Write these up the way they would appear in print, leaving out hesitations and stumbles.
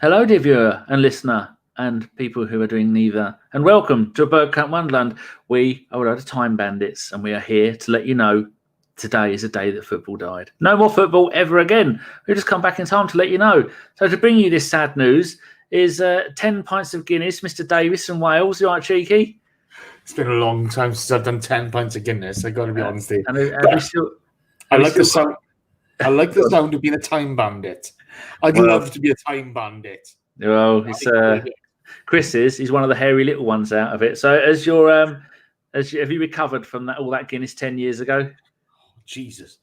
Hello, dear viewer and listener, and people who are doing neither. And welcome to Bergkamp Wonderland. We are the Time Bandits, and we are here to let you know today is the day that football died. No more football ever again. We've just come back in time to let you know. So to bring you this sad news is 10 pints of Guinness, Mr. Davis from Wales. You all right, cheeky? It's been a long time since I've done 10 pints of Guinness. I got to be honest here. I like the sound. I like the sound of being a time bandit. I'd love to be a time bandit. Well, it's Chris he's one of the hairy little ones out of it. So, have you recovered from all that Guinness 10 years ago? Jesus,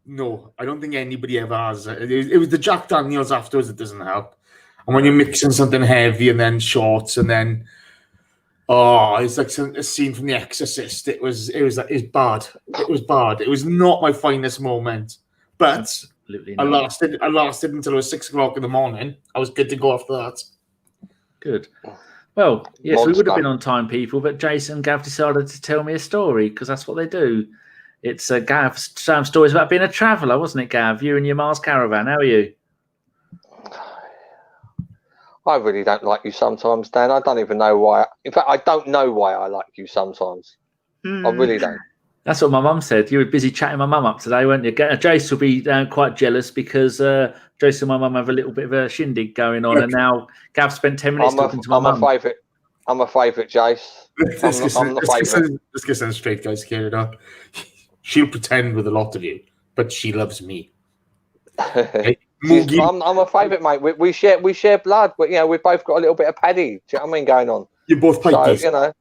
no, I don't think anybody ever has. It was the Jack Daniels afterwards that doesn't help. And when you're mixing something heavy and then shorts and then it's like a scene from The Exorcist. It was bad. It was bad. It was not my finest moment. But I lasted until it was 6 o'clock in the morning. I was good to go after that. Good. Well, yes, we would have been on time, people, but Jason and Gav decided to tell me a story because that's what they do. It's Gav's stories about being a traveller, wasn't it, Gav? You and your Mars caravan. How are you? I really don't like you sometimes, Dan. I don't even know why. In fact, I don't know why I like you sometimes. I really don't. That's what my mum said. You were busy chatting my mum up today, weren't you? Jace will be quite jealous because Jace and my mum have a little bit of a shindig going on, and now Gav spent 10 minutes talking to my mum. I'm a favourite, Jace. I'm the favourite. Let's get some straight, guys. Get it up. She'll pretend with a lot of you, but she loves me. I'm a favourite, mate. We share blood. We've both got a little bit of paddy. Do you know what I mean going on? You're both pipers. So,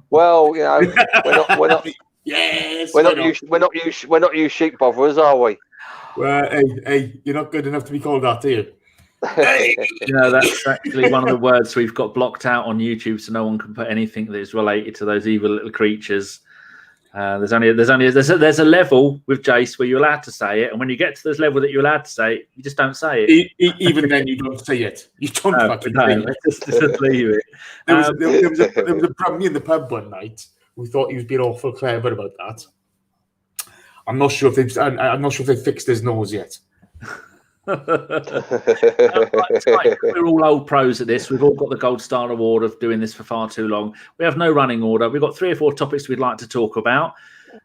well, we're not. Yes, we're not you sheep botherers, are we? Well, hey, you're not good enough to be called that, are you? That's actually one of the words we've got blocked out on YouTube, so no one can put anything that is related to those evil little creatures. There's a level with Jace where you're allowed to say it, and when you get to this level that you're allowed to say it, you just don't say it. Even then, you don't say it. You don't fucking say it. Just leave it. There was a problem in the pub one night who thought he was being awful clever about that. I'm not sure if they've fixed his nose yet. It's like we're all old pros at this. We've all got the Gold Star Award of doing this for far too long. We have no running order. We've got 3 or 4 topics we'd like to talk about,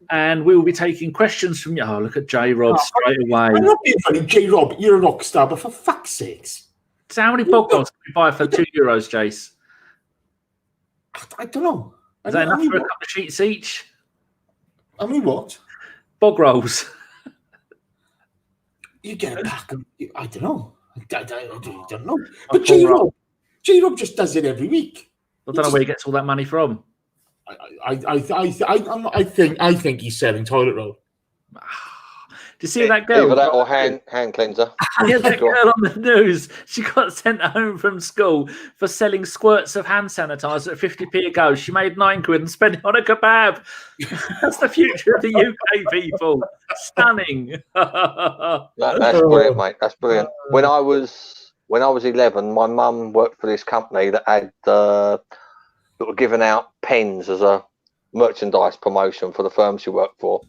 and we will be taking questions from you. Oh, look at J Rob straight away. I'm not being funny, J Rob. You're a rock star, but for fuck's sakes. So how many bog rolls can we buy for €2, Jace? I don't know. Is that enough for a couple of sheets each? How many what? Bog rolls. You get a pack of, I don't know. I don't know. But J-Rob just does it every week. I don't know where he gets all that money from. I think he's selling toilet roll. Do you see that girl? Either that or hand cleanser. Yeah, that girl on the news. She got sent home from school for selling squirts of hand sanitizer at 50p a go. She made £9 and spent it on a kebab. That's the future of the UK, people. Stunning. That's brilliant, mate. That's brilliant. When I was 11, my mum worked for this company that were giving out pens as a merchandise promotion for the firm she worked for.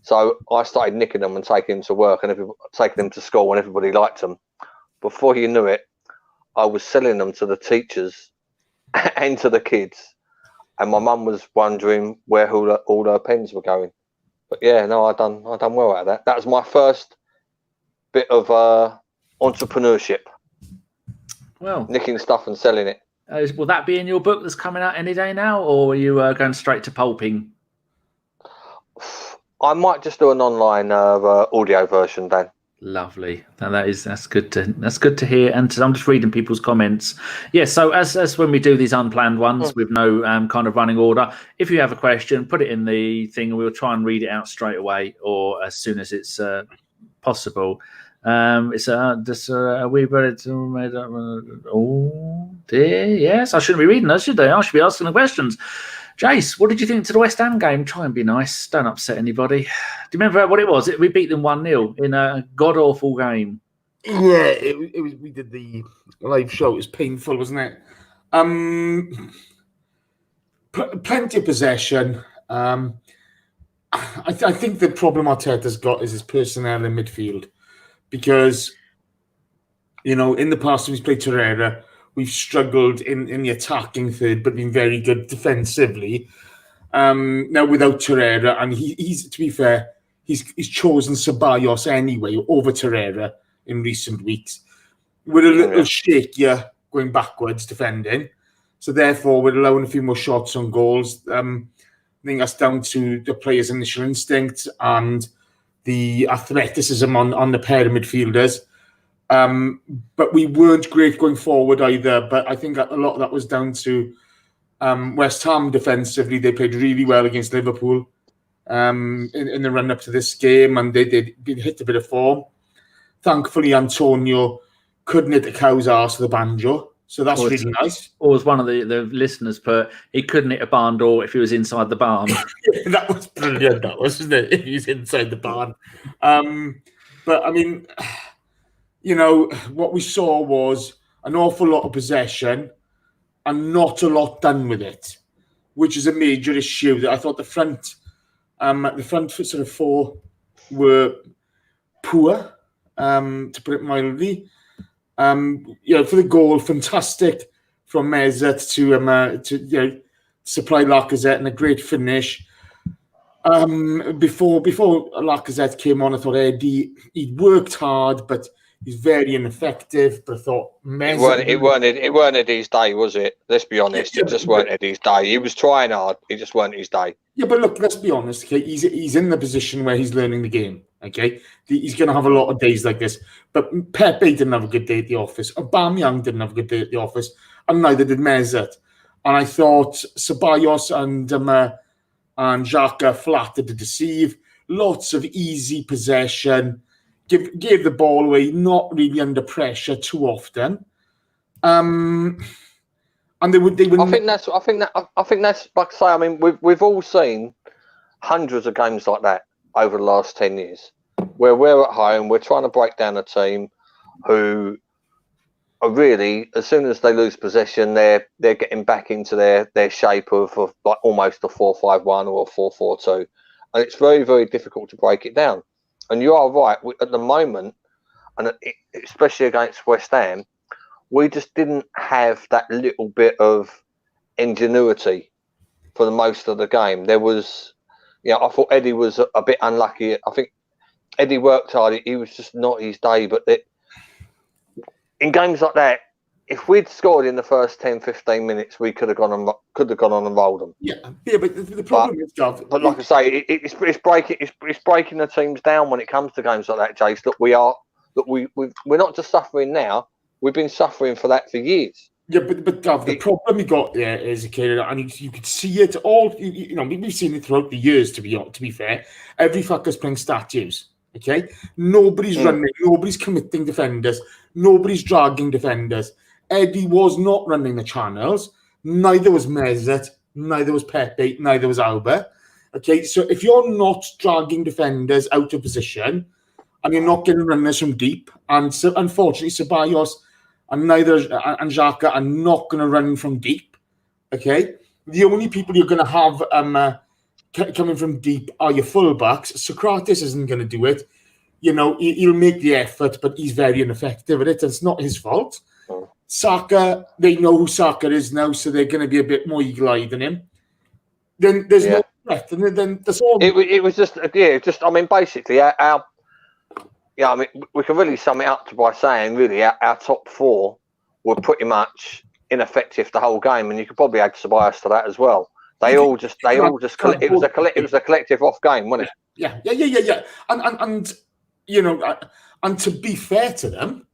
So I started nicking them and taking them to work and taking them to school, and everybody liked them. Before you knew it, I was selling them to the teachers and to the kids, and my mum was wondering where all her pens were going. But yeah, no, I done well out of that. That was my first bit of entrepreneurship. Well, nicking stuff and selling it. Will that be in your book that's coming out any day now, or are you going straight to pulping? I might just do an online audio version, Dan. Lovely. Now that's good to hear. And I'm just reading people's comments. Yeah. So as when we do these unplanned ones with no kind of running order, if you have a question, put it in the thing, and we'll try and read it out straight away or as soon as it's possible. It's we ready to oh dear. Yes, I shouldn't be reading those, should they? I should be asking the questions. Jace, what did you think to the West Ham game? Try and be nice. Don't upset anybody. Do you remember what it was? We beat them 1-0 in a god-awful game. Yeah, it was. We did the live show. It was painful, wasn't it? Plenty of possession. I think the problem Arteta's got is his personnel in midfield, because You know, in the past when we've played Torreira, we've struggled in the attacking third, but been very good defensively. Now without Torreira, and he's to be fair, he's chosen Ceballos anyway over Torreira in recent weeks. We're a little shakier going backwards defending, so therefore we're allowing a few more shots on goals. I think that's down to the players' initial instinct and the athleticism on the pair of midfielders. But we weren't great going forward either. But I think a lot of that was down to West Ham defensively. They played really well against Liverpool in the run-up to this game, and they hit a bit of form. Thankfully, Antonio couldn't hit the cow's arse with a banjo, so that's really nice. Or as one of the listeners put, he couldn't hit a barn door if he was inside the barn. That was brilliant, that was, wasn't it? If he's inside the barn. But, I mean, you know, what we saw was an awful lot of possession and not a lot done with it, which is a major issue. I thought the front sort of four were poor, to put it mildly. You know, for the goal, fantastic from Mesut to supply Lacazette and a great finish. Before Lacazette came on, I thought Eddie, he'd worked hard, but he's very ineffective. But I thought Mesut... It weren't Eddie's day, was it? Let's be honest. It just weren't Eddie's day. He was trying hard. It just weren't his day. Yeah, but look, let's be honest. Okay, he's in the position where he's learning the game. Okay, he's going to have a lot of days like this. But Pepe didn't have a good day at the office. Aubameyang didn't have a good day at the office, and neither did Mesut. And I thought Ceballos and Xhaka flattered to deceive. Lots of easy possession. Gave the ball away, not really under pressure too often. And they would. I think that's like I say. I mean, we've all seen hundreds of games like that over the last 10 years, where we're at home, we're trying to break down a team who are really, as soon as they lose possession, they're getting back into their shape of like almost a 4-5-1 or a 4-4-2, and it's very, very difficult to break it down. And you are right, at the moment, and especially against West Ham, we just didn't have that little bit of ingenuity for the most of the game. There was, I thought Eddie was a bit unlucky. I think Eddie worked hard. He was just not his day. But in games like that, if we'd scored in the first 10, 15 minutes, we could have gone on and rolled them. Yeah, but the problem is, Gav. But like I say, it's breaking the teams down when it comes to games like that, Jace. We're not just suffering now. We've been suffering for that for years. Yeah, but Gav, the problem you got there is, okay, and you could see it all. We've seen it throughout the years. To be fair, every fucker's playing statues. Okay, nobody's running, nobody's committing defenders, nobody's dragging defenders. Eddie was not running the channels. Neither was Mesut. Neither was Pepe. Neither was Alba. Okay, so if you're not dragging defenders out of position, and you're not getting runners from deep, and so unfortunately Ceballos and Xhaka are not going to run from deep. Okay, the only people you're going to have coming from deep are your fullbacks. Sokratis isn't going to do it. He'll make the effort, but he's very ineffective at it. It's not his fault. Saka, they know who Saka is now, so they're going to be a bit more eagle-eyed than him. Then there's no threat, and then that's all. It was just I mean, basically, I mean, we can really sum it up by saying, really, our top four were pretty much ineffective the whole game, and you could probably add Ceballos to that as well. It was a collective off game, wasn't it? Yeah. And to be fair to them,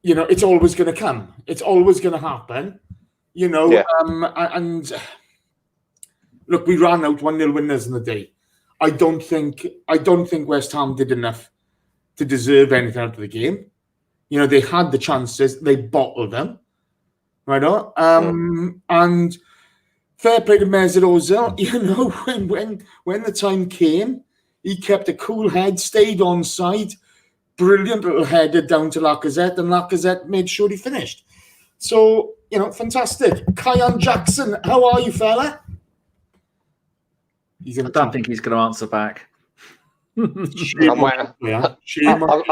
it's always going to come. It's always going to happen. And look, we ran out 1-0 winners in the day. I don't think West Ham did enough to deserve anything out of the game. They had the chances, they bottled them. Right on. And fair play to Mesut Ozil. When the time came, he kept a cool head, stayed on side, brilliant little header down to Lacazette, and Lacazette made sure he finished. So, fantastic. Kyan Jackson, how are you, fella? I don't think he's going to answer back. I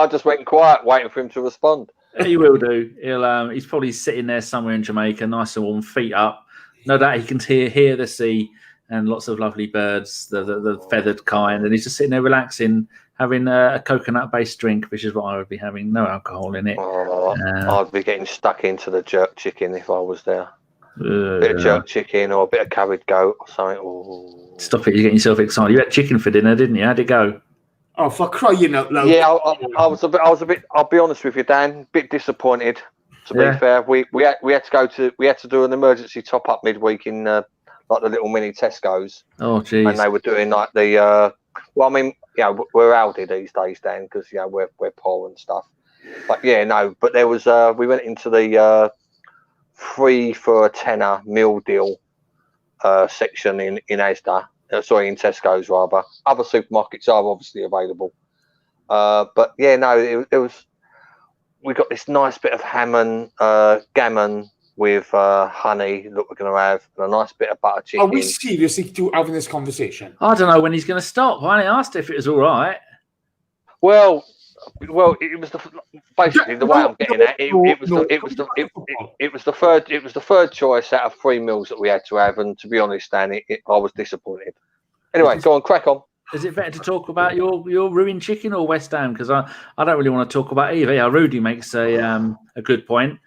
just went quiet, waiting for him to respond. He will do. He's probably sitting there somewhere in Jamaica, nice and warm, feet up. No doubt he can hear the sea and lots of lovely birds, the feathered kind, and he's just sitting there relaxing, having a coconut-based drink, which is what I would be having. No alcohol in it. I'd be getting stuck into the jerk chicken if I was there. A bit of jerk chicken or a bit of carried goat or something. Ooh. Stop it! You're getting yourself excited. You had chicken for dinner, didn't you? How'd it go? Oh, for crying out loud! Yeah, I was a bit. I'll be honest with you, Dan. A bit disappointed. To be fair, we had to do an emergency top up midweek in like the little mini Tesco's. Oh, geez. And they were doing like the well, I mean, we're Aldi these days, Dan, because we're poor and stuff. But but there was we went into the 3 for a tenner meal deal section in Asda. In Tesco's rather. Other supermarkets are obviously available. But it was. We got this nice bit of gammon with honey that we're going to have, and a nice bit of butter chicken. Are we seriously having this conversation? I don't know when he's going to stop. I only asked if it was all right. Well, it was basically the way I'm getting at it. It was the third choice out of 3 meals that we had to have, and to be honest, Dan, I was disappointed. Anyway, go on, crack on. Is it better to talk about your ruined chicken or West Ham? Because I don't really want to talk about either. Yeah, Rudy makes a good point.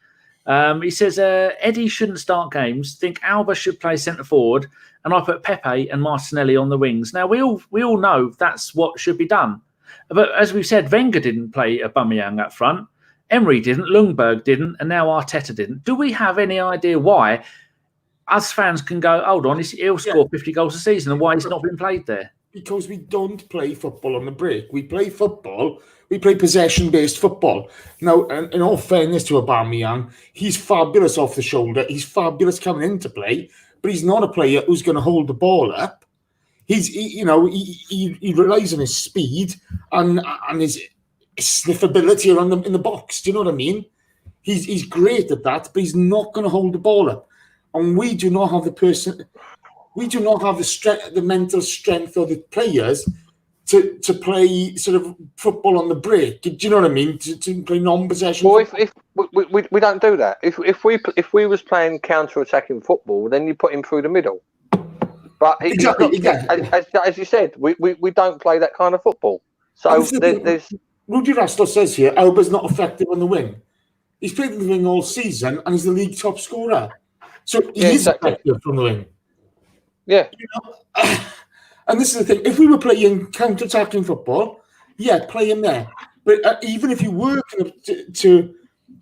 He says Eddie shouldn't start games. Think Alba should play centre forward, and I put Pepe and Martinelli on the wings. Now we all know that's what should be done. But as we've said, Wenger didn't play Aubameyang up front. Emery didn't. Ljungberg didn't, and now Arteta didn't. Do we have any idea why us fans can go, hold on, he'll score 50 goals a season, and why he's not been played there? Because we don't play football on the break. We play football. We play possession-based football. Now, in all fairness to Aubameyang, he's fabulous off the shoulder. He's fabulous coming into play, but he's not a player who's going to hold the ball up. He relies on his speed and his sniffability around in the box. Do you know what I mean? He's great at that, but he's not going to hold the ball up. And we do not have the strength, the mental strength of the players to play sort of football on the break. Do you know what I mean? To play non-possession. Well, if we don't do that, if we was playing counter-attacking football, then you put him through the middle. But exactly. As you said, we don't play that kind of football. So there's Rudy Rastler says here, Alba's not effective on the wing. He's played on the wing all season, and he's the league top scorer. So he is effective from the wing. Yeah. And this is the thing. If we were playing counter-attacking football, play him there. But even if you were to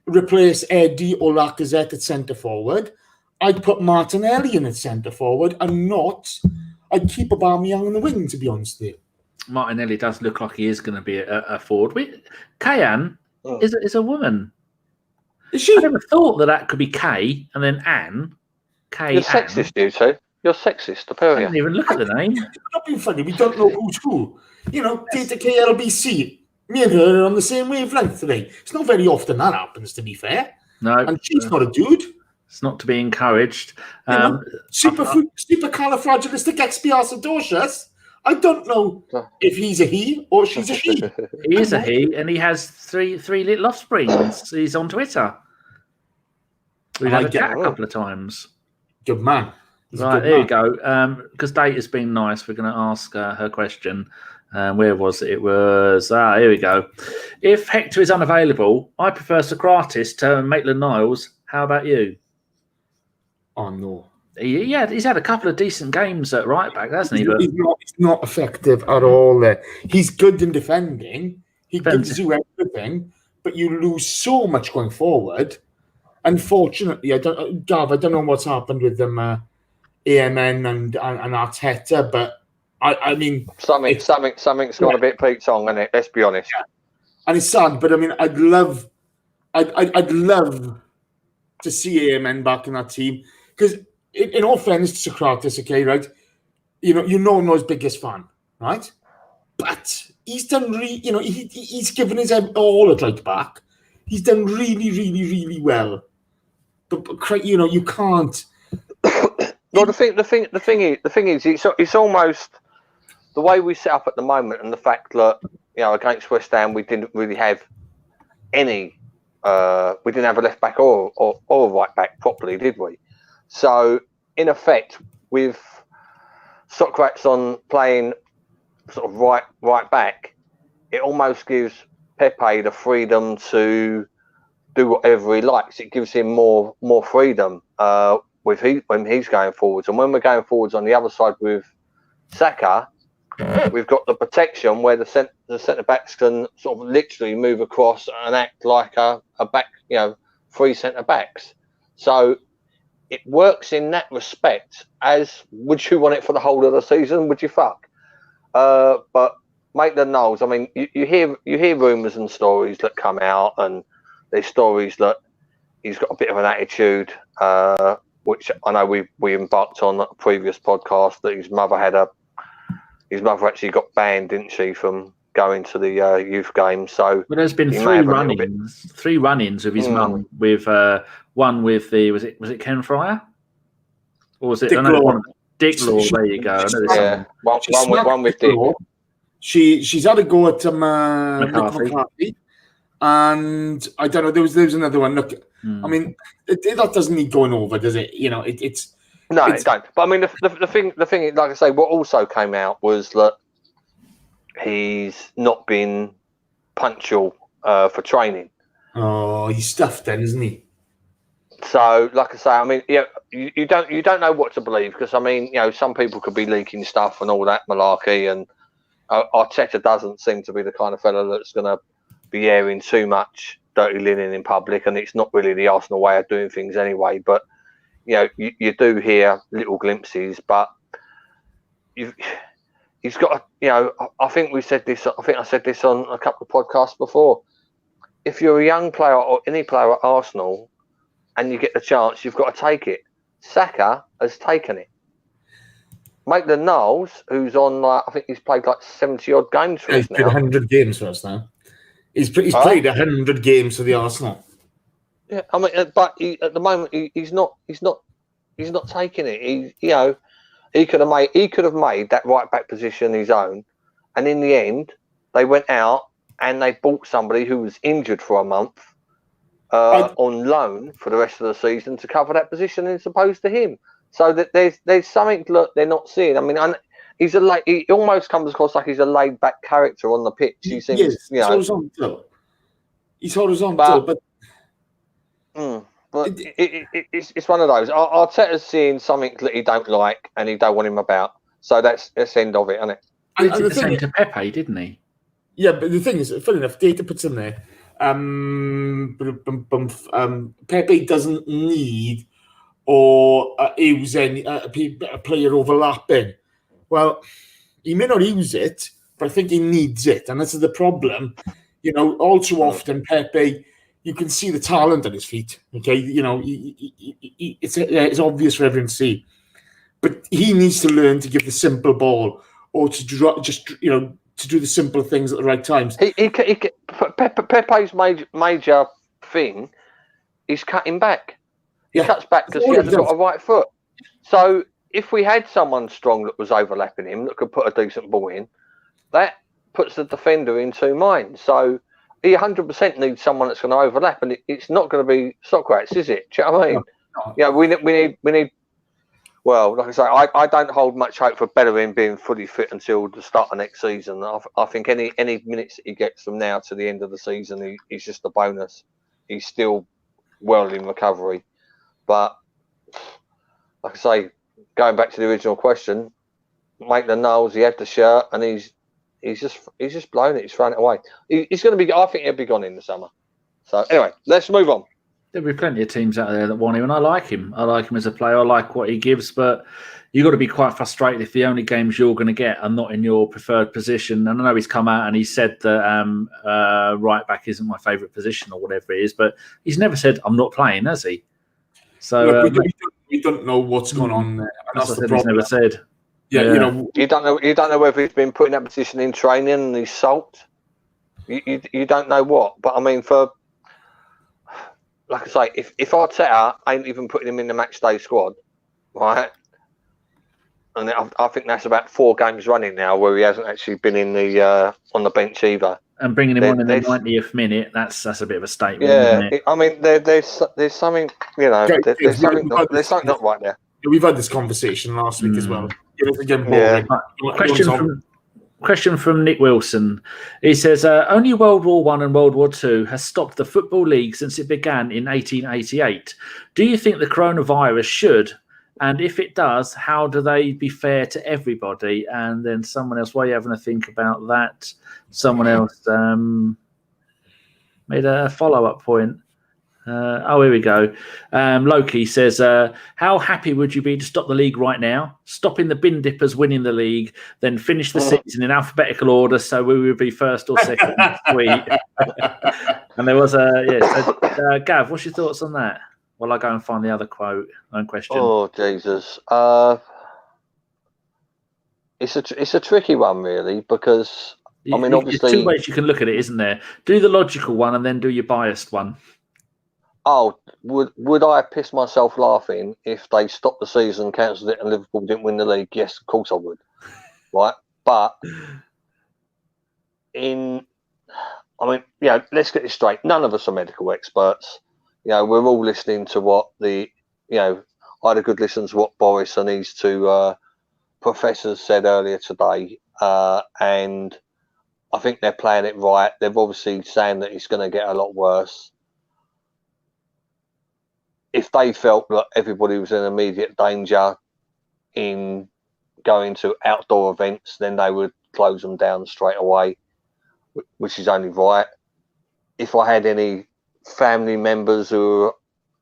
replace Eddie or Lacazette at centre-forward, I'd put Martinelli in at centre-forward and I'd keep Aubameyang on the wing, to be honest with you. Martinelli does look like he is going to be a forward. Kayan is a woman. Is she? I never thought that could be K and then Anne. K. You're sexist, you two. You're sexist, I tell you. I didn't even look at the name. We're not being funny. We don't know who's who. Data KLBC. Me and her are on the same wavelength today. It's not very often that happens, to be fair. No. And she's not a dude. It's not to be encouraged. Supercalifragilisticexpialidocious. I don't know if he's a he or she's a she. He is a he, and he has three little offsprings. He's on Twitter. We've had a chat a couple of times. Good man. Right, there you go. Because Data's been nice, we're going to ask her question. Where was it? It was... here we go. If Hector is unavailable, I prefer Sokratis to Maitland-Niles. How about you? Oh, no. He's had a couple of decent games at right back, hasn't he? He's not effective at all there. He's good in defending. He gives you everything, but you lose so much going forward. Unfortunately, I don't know what's happened with them, AMN and Arteta, but I mean, something's gone a bit Pete's on, isn't it? Let's be honest. Yeah. And it's sad, but I mean, I'd love to see AMN back in that team because, in all fairness to Sokratis, okay, right? I'm not his biggest fan, right? But he's done he's given his all at right back. He's done really, really, really well. But you can't. No, the thing is, it's almost the way we set up at the moment, and the fact that against West Ham we didn't really have any. We didn't have a left back or a right back properly, did we? So in effect, with Sokratis on playing sort of right back, it almost gives Pepe the freedom to do whatever he likes. It gives him more freedom when he's going forwards, and when we're going forwards on the other side with Xhaka, we've got the protection where the centre backs can sort of literally move across and act like a back, three centre backs. So it works in that respect. As would you want it for the whole of the season? Would you fuck? But Maitland-Niles, I mean, you hear rumours and stories that come out, and there's stories that he's got a bit of an attitude, which I know we embarked on a previous podcast, that his mother actually got banned, didn't she, from going to the youth games. So, but there's been three run-ins with his mum. With one with was it Ken Fryer, or was it Dick Law? There you go. One with Dick. She's had a go at McCarthy, and I don't know. There was another one. Look, I mean, that doesn't need going over, does it? It don't. But I mean, the thing, like I say, what also came out was that he's not been punctual for training. Oh, he's stuffed then, isn't he? So, like I say, I mean, you don't know what to believe, because I mean, some people could be leaking stuff and all that malarkey, and Arteta doesn't seem to be the kind of fella that's going to be airing too much dirty linen in public, and it's not really the Arsenal way of doing things anyway. But you do hear little glimpses, but he's got. I think we said this. I think I said this on a couple of podcasts before. If you're a young player or any player at Arsenal, and you get the chance, you've got to take it. Xhaka has taken it. Maitland-Niles, who's on, I think he's played like 70 odd games for us now. He's played 100 games for us now. He's played 100 games for the Arsenal. Yeah, I mean, but at the moment he's not taking it. He could have made that right back position his own, and in the end, they went out and they bought somebody who was injured for a month on loan for the rest of the season to cover that position, as opposed to him. So that there's something that they're not seeing. I mean, he almost comes across like he's a laid back character on the pitch. He seems, he's horizontal. He's horizontal, but it's one of those. Arteta's seeing something that he don't like and he don't want him about. So that's the end of it, isn't it? He did the same to Pepe, didn't he? Yeah, but the thing is, funny enough, Data puts in there. Pepe doesn't need or use any a player overlapping. Well, he may not use it, but I think he needs it, and this is the problem. All too often, Pepe, you can see the talent at his feet. Okay, it's obvious for everyone to see, but he needs to learn to give the simple ball, or to to do the simple things at the right times. Pepe's major thing is cutting back. He cuts back because he hasn't got a right foot. So if we had someone strong that was overlapping him, that could put a decent ball in, that puts the defender in two minds. So he 100% needs someone that's going to overlap, and it's not going to be Sokratis, is it? Do you know what I mean? No. We need. Well, like I say, I don't hold much hope for Bellerin being fully fit until the start of next season. I think any minutes that he gets from now to the end of the season, he's just a bonus. He's still well in recovery. But, like I say, going back to the original question, Maitland-Niles, he had the shirt, and he's just blown it. He's thrown it away. He's going to be. I think he'll be gone in the summer. So anyway, let's move on. There'll be plenty of teams out there that want him, and I like him. I like him as a player. I like what he gives, but you've got to be quite frustrated if the only games you're going to get are not in your preferred position. And I know he's come out and he said that right back isn't my favourite position or whatever it is, but he's never said I'm not playing, has he? So we don't know what's going on there. And that's the problem. He's never said. Yeah, you don't know whether he's been put in that position in training and he's sulked. You don't know what, but I mean, for like I say, if Arteta ain't even putting him in the match day squad, right? and I think that's about 4 games running now where he hasn't actually been in the on the bench either. And bringing him on in the 90th minute, that's a bit of a statement. Yeah, isn't it? I mean, there's something, there's something not right there. We've had this conversation last week as well. Question from Nick Wilson. He says, only World War I and World War II has stopped the Football League since it began in 1888. Do you think the coronavirus should? And if it does, how do they be fair to everybody? And then someone else, while you're having to think about that, someone else made a follow-up point. Here we go. Loki says, how happy would you be to stop the league right now? Stopping the bin dippers winning the league, then finish the season in alphabetical order so we would be first or second next week. And there was Gav, what's your thoughts on that? Well, I go and find the other quote and question. Oh, Jesus. It's a tricky one, really, because, I mean, obviously... There's 2 ways you can look at it, isn't there? Do the logical one and then do your biased one. Oh, would I piss myself laughing if they stopped the season, cancelled it, and Liverpool didn't win the league? Yes, of course I would. Right? But, let's get this straight. None of us are medical experts. We're all listening to what I had a good listen to what Boris and these 2 professors said earlier today, and I think they're playing it right. They've obviously saying that it's going to get a lot worse. If they felt that everybody was in immediate danger in going to outdoor events, then they would close them down straight away, which is only right. If I had any family members who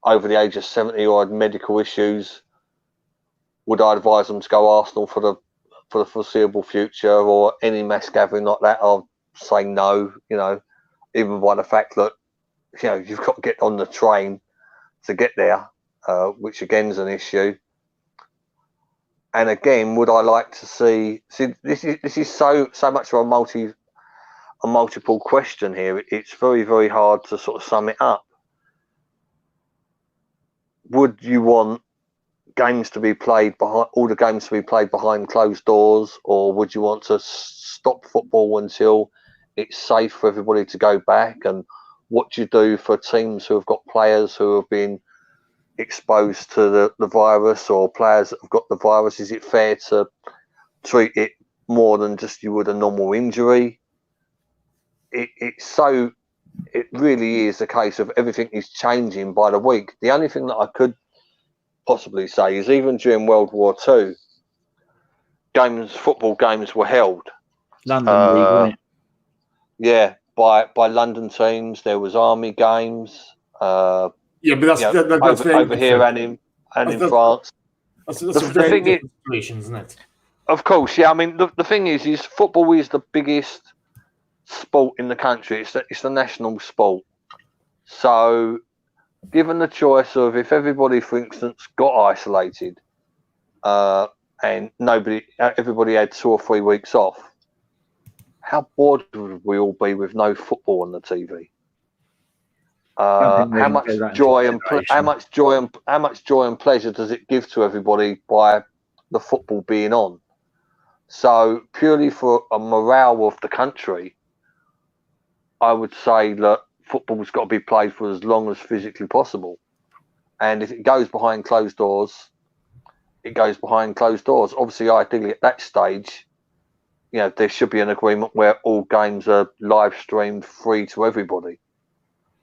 are over the age of 70 or had medical issues, would I advise them to go Arsenal for the foreseeable future, or any mass gathering like that? I'll say no, even by the fact that, you've got to get on the train to get there, which again is an issue. And again, would I like to see this is so much of a multiple question here. It's very, very hard to sort of sum it up. Would you want games to be played all the games to be played behind closed doors, or would you want to stop football until it's safe for everybody to go back? And what do you do for teams who have got players who have been exposed to the virus, or players that have got the virus? Is it fair to treat it more than just you would a normal injury? It really is a case of everything is changing by the week. The only thing that I could possibly say is even during World War II, football games were held. London League, wasn't it? Yeah, by London teams. There was army games. But that's over here and in France. That's a very different situation, isn't it? Of course, yeah. I mean, the thing is football is the biggest sport in the country. It's the national sport. So, given the choice of if everybody, for instance, got isolated, and everybody had 2 or 3 weeks off, how bored would we all be with no football on the TV? How much joy and pleasure does it give to everybody by the football being on? So purely for a morale of the country, I would say that football's got to be played for as long as physically possible. And if it goes behind closed doors, it goes behind closed doors. Obviously, ideally at that stage, there should be an agreement where all games are live streamed free to everybody.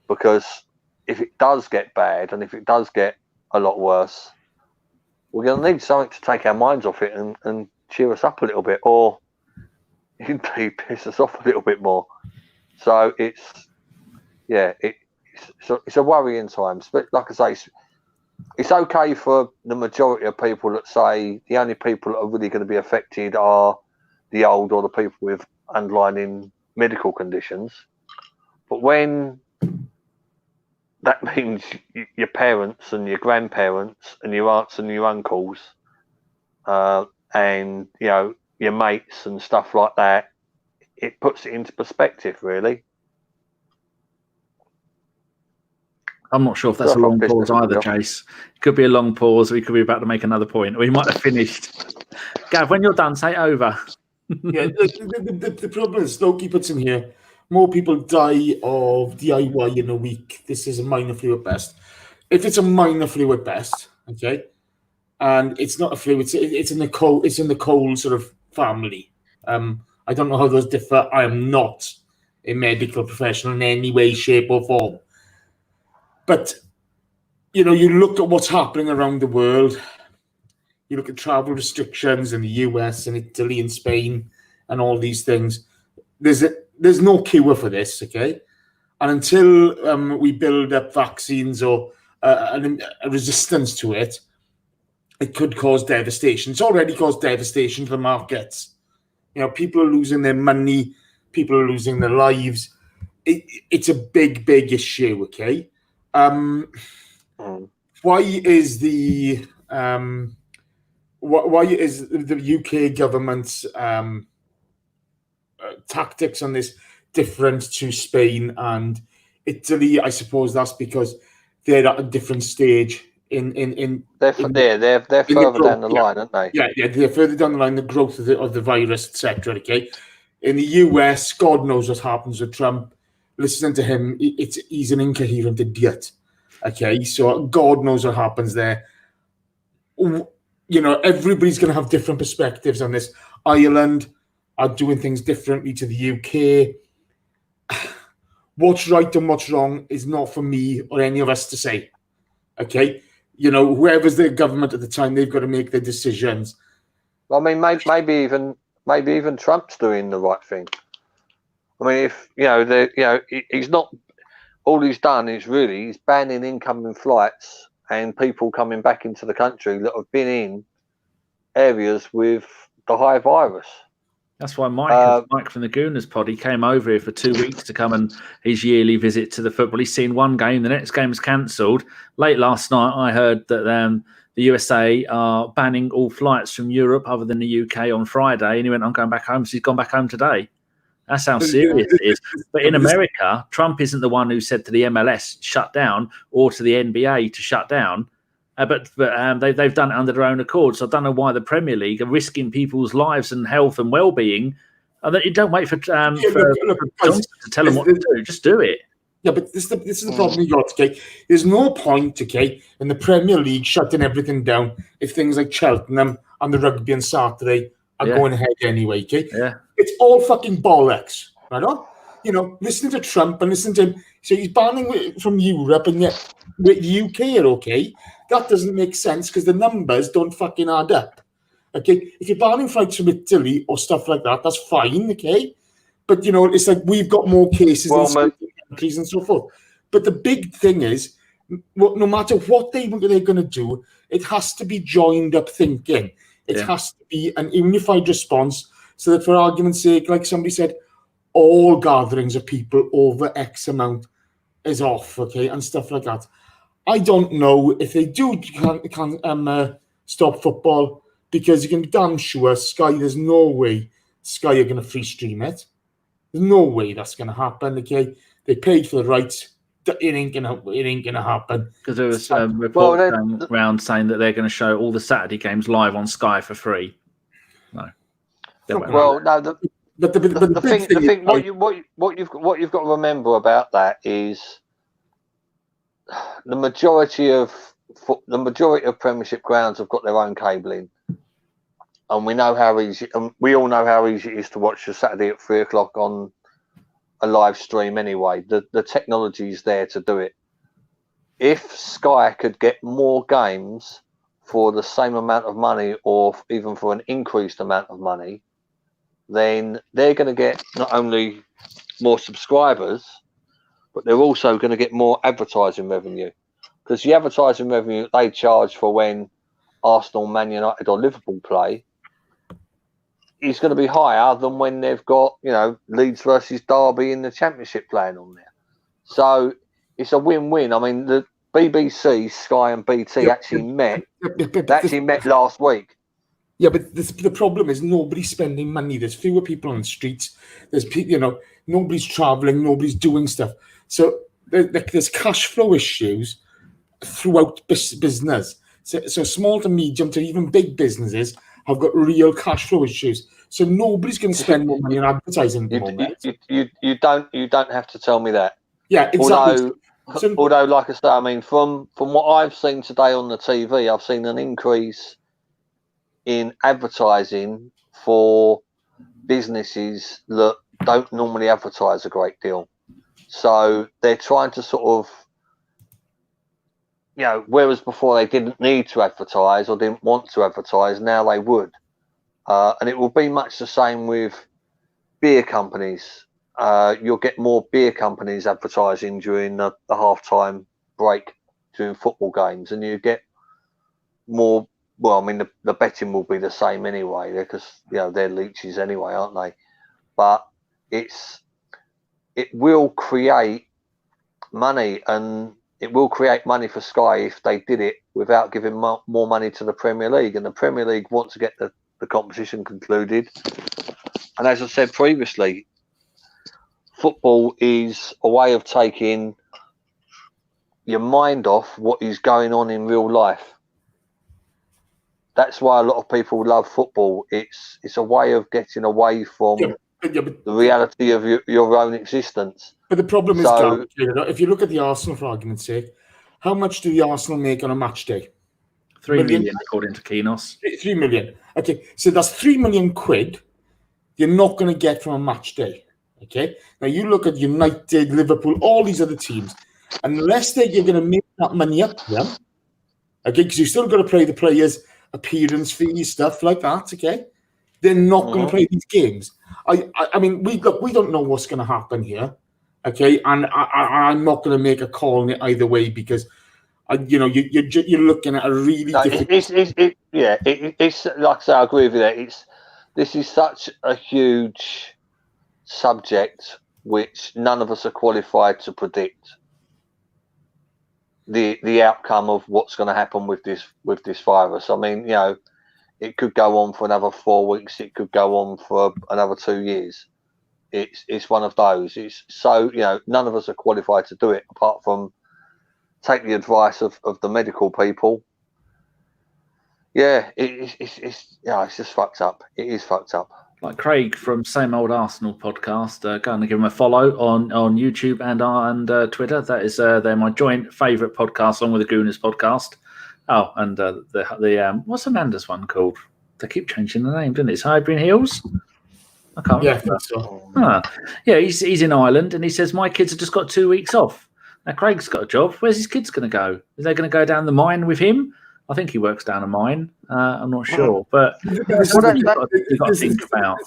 Because if it does get bad, and if it does get a lot worse, we're going to need something to take our minds off it and cheer us up a little bit, or indeed piss us off a little bit more. So it's a worrying times. But like I say, it's okay for the majority of people that say the only people that are really going to be affected are the old or the people with underlying medical conditions. But when that means your parents and your grandparents and your aunts and your uncles, and your mates and stuff like that, it puts it into perspective, really. I'm not sure if that's a long pause either, Chase. It could be a long pause. We could be about to make another point. We might have finished. Gav, when you're done, say over. Yeah, the problem is, Loki puts in here, more people die of DIY in a week. This is a minor flu at best. If it's a minor flu at best, okay, and it's not a flu, it's in the cold sort of family. I don't know how those differ. I am not a medical professional in any way, shape, or form. But you look at what's happening around the world. You look at travel restrictions in the US and Italy and Spain and all these things. There's no cure for this, okay? And until we build up vaccines or a resistance to it, it could cause devastation. It's already caused devastation to the markets. People are losing their money. People are losing their lives. It's a big, big issue, okay? Why is the UK government's tactics on this different to Spain and Italy? I suppose that's because they're at a different stage they're further down the line, aren't they? Yeah, they're further down the line, the growth of the virus, etc. Okay, in the US, God knows what happens with Trump. Listening to him, he's an incoherent idiot. Okay, so God knows what happens there. Everybody's going to have different perspectives on this. Ireland are doing things differently to the UK. What's right and what's wrong is not for me or any of us to say. Okay, whoever's the government at the time, they've got to make their decisions. I mean, maybe even Trump's doing the right thing. I mean, if he's not. All he's done is he's banning incoming flights and people coming back into the country that have been in areas with the high virus. That's why Mike from the Gooners pod, he came over here for 2 weeks to come and his yearly visit to the football. He's seen one game, the next game was cancelled. Late last night, I heard that the USA are banning all flights from Europe other than the UK on Friday. And he went, I'm going back home. So he's gone back home today. That's how serious it is. But in America, Trump isn't the one who said to the MLS, shut down, or to the NBA to shut down. But they've done it under their own accord. So I don't know why the Premier League are risking people's lives and health and well-being. And that you don't wait for Johnson to tell them what to do. Just do it. Yeah, but this is the problem you got, okay? There's no point, okay, in the Premier League shutting everything down if things like Cheltenham and the rugby on Saturday are going ahead anyway, okay? Yeah. It's all fucking bollocks, right on? Listening to Trump and listening to him, so he's banning from Europe and yet with the UK are okay. That doesn't make sense because the numbers don't fucking add up, okay? If you're banning flights from Italy or stuff like that, that's fine, okay? But, it's like we've got more cases in certain countries and so forth. But the big thing is, no matter what they're going to do, it has to be joined up thinking. It has to be an unified response so that, for argument's sake, like somebody said, all gatherings of people over X amount is off, okay, and stuff like that. I don't know if they can stop football because you can be damn sure Sky, there's no way Sky are going to free stream it. There's no way that's going to happen, okay? They paid for the rights. It ain't gonna happen. Because there was reports going around saying that they're going to show all the Saturday games live on Sky for free. No. Well, no. The thing. What you've got to remember about that is the majority of Premiership grounds have got their own cabling, and we know how easy. And we all know how easy it is to watch a Saturday at 3:00 on a live stream anyway. The technology is there to do it. If Sky could get more games for the same amount of money or even for an increased amount of money, then they're going to get not only more subscribers, but they're also going to get more advertising revenue. Because the advertising revenue they charge for when Arsenal, Man United or Liverpool play is going to be higher than when they've got, Leeds versus Derby in the Championship playing on there. So it's a win-win. I mean, the BBC, Sky and BT actually met last week. Yeah, but the problem is nobody's spending money. There's fewer people on the streets. There's nobody's traveling, nobody's doing stuff. So there's cash flow issues throughout business. So small to medium to even big businesses have got real cash flow issues. So nobody's going to spend more money on advertising at the moment. You don't have to tell me that. Yeah, exactly. Although, like I say, I mean, from what I've seen today on the TV, I've seen an increase in advertising for businesses that don't normally advertise a great deal. So they're trying to sort of, whereas before they didn't need to advertise or didn't want to advertise, now they would. And it will be much the same with beer companies. You'll get more beer companies advertising during the half-time break during football games, and you get more. Well, I mean, the betting will be the same anyway, because they're leeches anyway, aren't they? But it will create money, and it will create money for Sky if they did it without giving more money to the Premier League. And the Premier League want to get the competition concluded. And as I said previously, football is a way of taking your mind off what is going on in real life. That's why a lot of people love football. It's a way of getting away from the reality of your own existence. But the problem is, if you look at the Arsenal, for argument's sake, how much do the Arsenal make on a match day? 3 million, according to Kinos. 3 million. Okay, so that's 3 million quid you're not going to get from a match day. Okay, now you look at United, Liverpool, all these other teams, unless you're going to make that money up to them, okay, because you've still got to pay the players appearance fees, stuff like that. Okay, they're not going to play these games. I mean, we don't know what's going to happen here. Okay, and I'm not going to make a call on it either way, because you're looking at a really difficult. It's like I say, I agree with you there. This is such a huge subject which none of us are qualified to predict the outcome of what's going to happen with this virus. I mean, it could go on for another 4 weeks. It could go on for another 2 years. It's one of those. It's so none of us are qualified to do it, apart from take the advice of the medical people. Yeah, it's just fucked up. It is fucked up. Like Craig from Same Old Arsenal podcast, go and give him a follow on YouTube and Twitter. That is they're my joint favourite podcast, along with the Gooners podcast. Oh, and the what's Amanda's one called? They keep changing the name, don't it? It's Highbury Hills. I can't remember. That's so. Yeah, he's in Ireland, and he says my kids have just got 2 weeks off. Now Craig's got a job. Where's his kids going to go? Is they going to go down the mine with him? I think he works down a mine. I'm not sure, but that's what you've got to think about.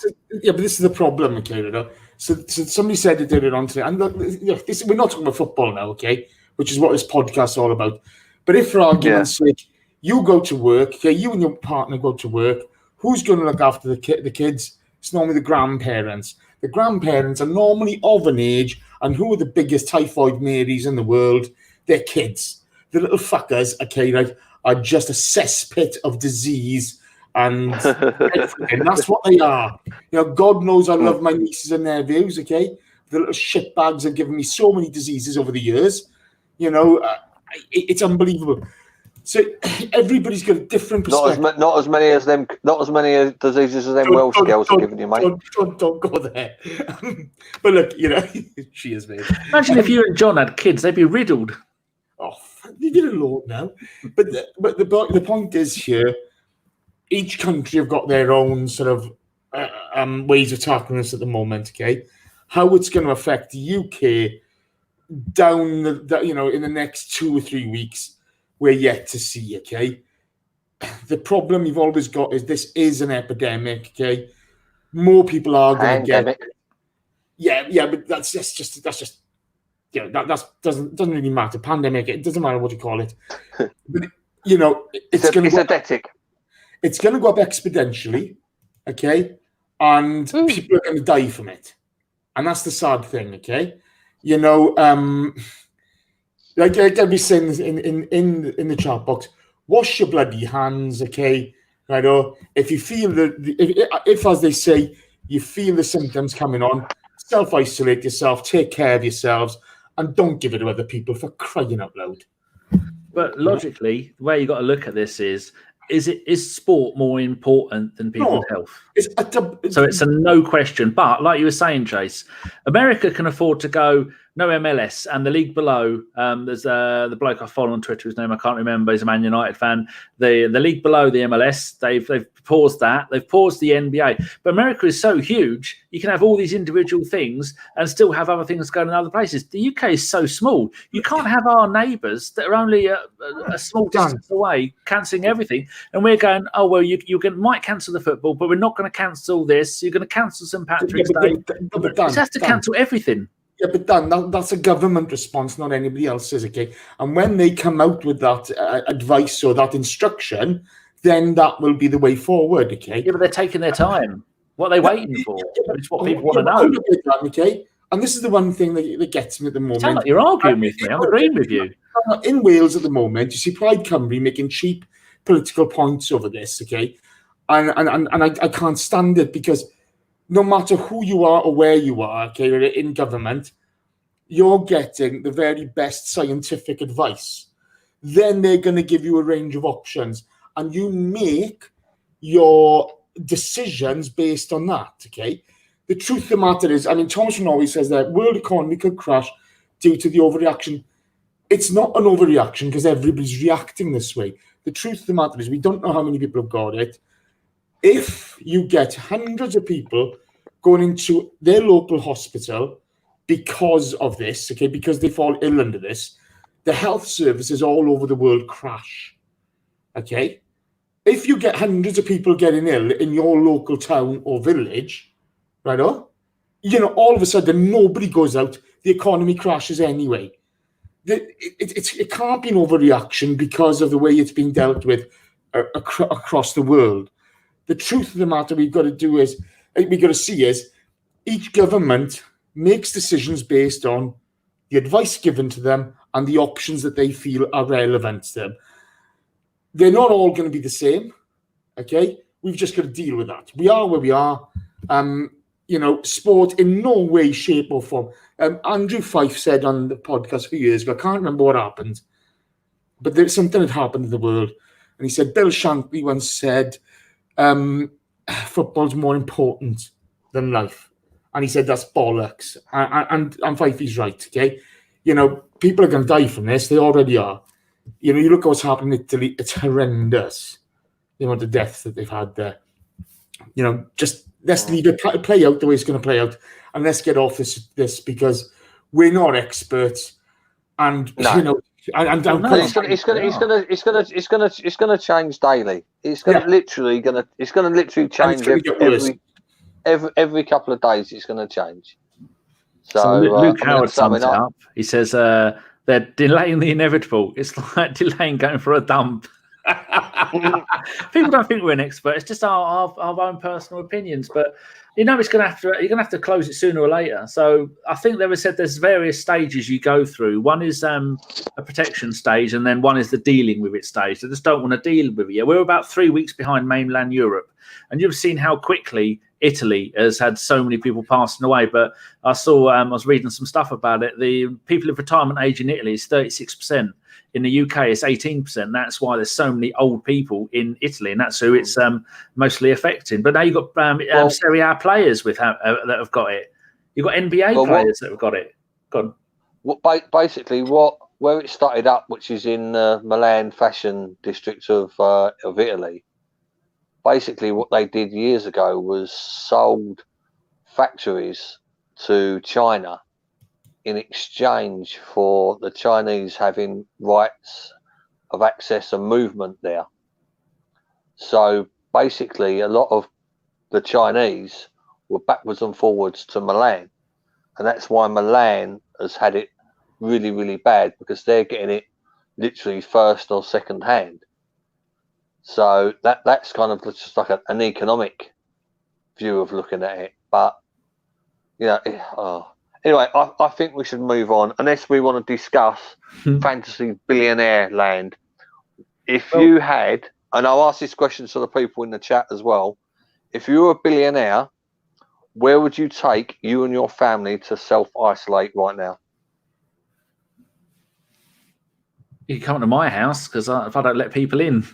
Yeah, but this is the problem, okay? So somebody said they did it on today, and look, we're not talking about football now, okay? Which is what this podcast is all about. But if, for argument's sake, you go to work, okay, you and your partner go to work, who's going to look after the kids? It's normally the grandparents. The grandparents are normally of an age, and who are the biggest typhoid Marys in the world? They're kids. The little fuckers, okay, right, are just a cesspit of disease, and that's what they are. God knows I love my nieces and nephews, okay? The little shitbags have given me so many diseases over the years. It's unbelievable. So everybody's got a different perspective. Not as many diseases as them Welsh girls are giving you, mate. Don't go there. But look, she is, mate. Imagine if you and John had kids, they'd be riddled. Oh, leave it alone now. But the point is here, each country have got their own sort of ways of tackling this at the moment. Okay, how it's going to affect the UK down in the next 2 or 3 weeks, we're yet to see. Okay, the problem you've always got is this is an epidemic. Okay, more people are going to get. Yeah, but that's just. That doesn't really matter. Pandemic, it doesn't matter what you call it. But it's going to go. It's going to go up exponentially, okay? And people are going to die from it, and that's the sad thing, okay? Like I'll be saying this in the chat box. Wash your bloody hands, okay? Right? Or if you feel if as they say, you feel the symptoms coming on, self-isolate yourself, take care of yourselves. And don't give it to other people, for crying out loud. But logically, the way you got to look at this is is sport more important than people's health? So it's a no question. But like you were saying, Chase, America can afford to go no MLS, and the league below. There's the bloke I follow on Twitter, his name I can't remember. He's a Man United fan. The league below the MLS, they've paused that. They've paused the NBA. But America is so huge, you can have all these individual things and still have other things going in other places. The UK is so small. You can't have our neighbours that are only a small distance away cancelling everything, and we're going, oh well, you might cancel the football, but we're not going to cancel this. You're going to cancel St Patrick's Day. But it has to cancel everything. Yeah, but Dan, that's a government response, not anybody else's, okay? And when they come out with that advice or that instruction, then that will be the way forward, okay? Yeah, but they're taking their time. What are they waiting for? It's what people want to know. Okay? And this is the one thing that gets me at the moment. Sound like you're arguing with me. I'm agreeing with you. In Wales at the moment, you see Pride Cymru making cheap political points over this, okay? And I can't stand it, because no matter who you are or where you are, okay, in government, you're getting the very best scientific advice. Then they're going to give you a range of options, and you make your decisions based on that, okay? The truth of the matter is, I mean, Thomas always says that world economy could crash due to the overreaction. It's not an overreaction because everybody's reacting this way. The truth of the matter is we don't know how many people have got it. If you get hundreds of people going into their local hospital because of this, okay, because they fall ill under this, the health services all over the world crash, okay? If you get hundreds of people getting ill in your local town or village, right, all of a sudden nobody goes out, the economy crashes anyway. It can't be an overreaction because of the way it's being dealt with across the world. The truth of the matter we've got to see is each government makes decisions based on the advice given to them and the options that they feel are relevant to them. They're not all going to be the same, okay? We've just got to deal with that. We are where we are. Sport in no way, shape or form. Andrew Fife said on the podcast a few years ago, I can't remember what happened, but there's something that happened in the world. And he said, Bill Shankly once said, football's more important than life. And he said, that's bollocks. And Fifey's right, okay? People are going to die from this. They already are. You look at what's happening in Italy. It's horrendous, the amount of deaths that they've had there. Just let's leave it play out the way it's going to play out, and let's get off this because we're not experts. And it's going to change daily. It's going to literally change every couple of days. It's going to change. So Luke Howard sums it up. He says they're delaying the inevitable. It's like delaying going for a dump. People don't think we're an expert. It's just our own personal opinions. But it's going to you're going to have to close it sooner or later. So I think they said there's various stages you go through. One is a protection stage, and then one is the dealing with it stage. They just don't want to deal with it yet. We're about 3 weeks behind mainland Europe, and you've seen how quickly Italy has had so many people passing away. But I saw I was reading some stuff about it. The people of retirement age in Italy is 36%. In the UK, it's 18%. That's why there's so many old people in Italy, and that's who it's mostly affecting. But now you've got Serie A players that have got it. You've got NBA players that have got it. Basically, where it started up, which is in Milan fashion district of Italy. Basically, what they did years ago was sold factories to China in exchange for the Chinese having rights of access and movement there. So basically, a lot of the Chinese were backwards and forwards to Milan. And that's why Milan has had it really, really bad, because they're getting it literally first or second hand. So that's kind of just like an economic view of looking at it. But, anyway, I think we should move on, unless we want to discuss fantasy billionaire land. If you had, and I'll ask this question to the people in the chat as well, if you were a billionaire, where would you take you and your family to self-isolate right now? You can come to my house, because if I don't let people in.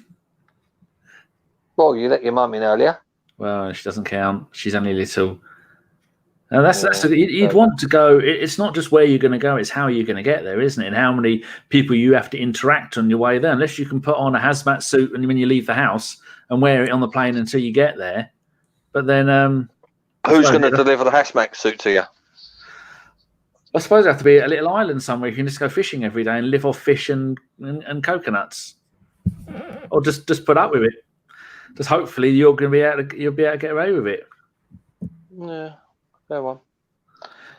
Well, you let your mum in earlier. Well, she doesn't count. She's only little. And you'd want to go. It's not just where you're going to go; it's how you're going to get there, isn't it? And how many people you have to interact on your way there. Unless you can put on a hazmat suit and when you leave the house and wear it on the plane until you get there. But then, who's going to deliver the hazmat suit to you? I suppose it have to be a little island somewhere. You can just go fishing every day and live off fish and coconuts, or just put up with it. Just hopefully you'll be able to get away with it. Yeah. Fair one.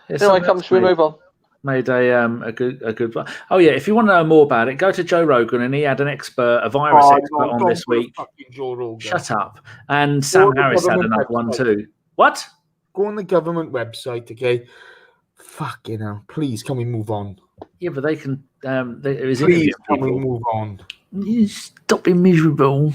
Yeah, anyway, we move on. Made a good one. Oh yeah, if you want to know more about it, go to Joe Rogan, and he had a virus expert on this week. Shut up. And Sam Harris had another one too. What? Go on the government website, okay? Fucking hell! Please, can we move on? Yeah, but they can. Please, can we move on? You stop being miserable.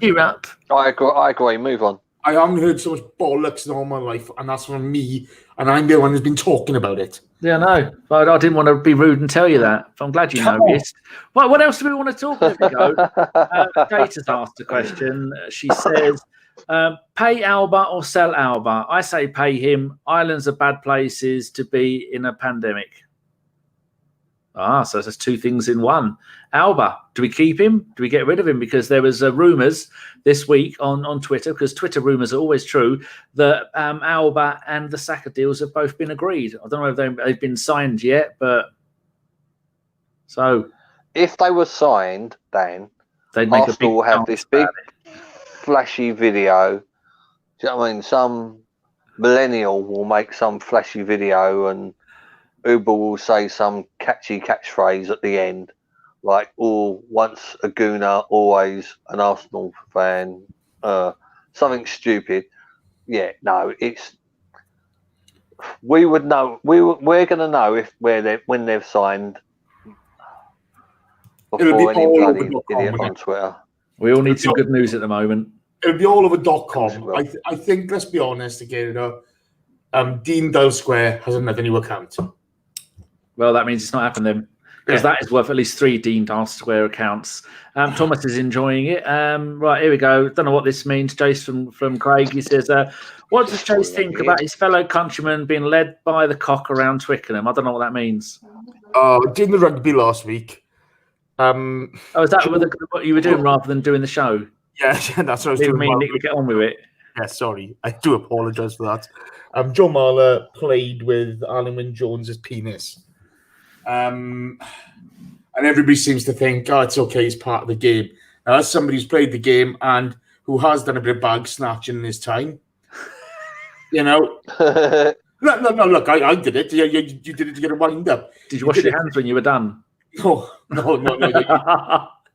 Cheer up. I agree. Move on. I haven't heard so much bollocks in all my life, and that's from me, and I'm the one who's been talking about it. Yeah, I know, but I didn't want to be rude and tell you that. But I'm glad you noticed. Well, what else do we want to talk about? There we go. Kate has asked a question. She says, pay Alba or sell Alba? I say pay him. Ireland's are bad places to be in a pandemic. So there's two things in one. Alba, do we keep him? Do we get rid of him? Because there was rumours this week on Twitter, because Twitter rumours are always true, that Alba and the Saka deals have both been agreed. I don't know if they've been signed yet, but so if they were signed, Dan, they'd make Arsenal will have this big flashy video. Do you know what I mean? Some millennial will make some flashy video and Uber will say some catchy catchphrase at the end, like, once a Gooner, always an Arsenal fan, something stupid. Yeah, no, we would know. We're going to know when they've signed before any bloody idiot on Twitter. We all need some good news at the moment. It'll be all over .com. I think, let's be honest again, Dean Dale Square has another new account. Well, that means it's not happened then, because that is worth at least 3 Dean Dale Square accounts. Thomas is enjoying it. Right, here we go. Don't know what this means. Jace from Craig, he says, what does Jace think about his fellow countrymen being led by the cock around Twickenham? I don't know what that means. Did the rugby last week. Is that what you were doing rather than doing the show? Yeah, that's what I was doing. Nick, we get on with it. Yeah, sorry. I do apologise for that. Joe Marler played with Alan Wynne-Jones's penis. And everybody seems to think, it's okay, it's part of the game. Now, as somebody who's played the game and who has done a bit of bag snatching in his time, No, look, I did it. You did it to get a wind up. Did you wash your hands when you were done? No.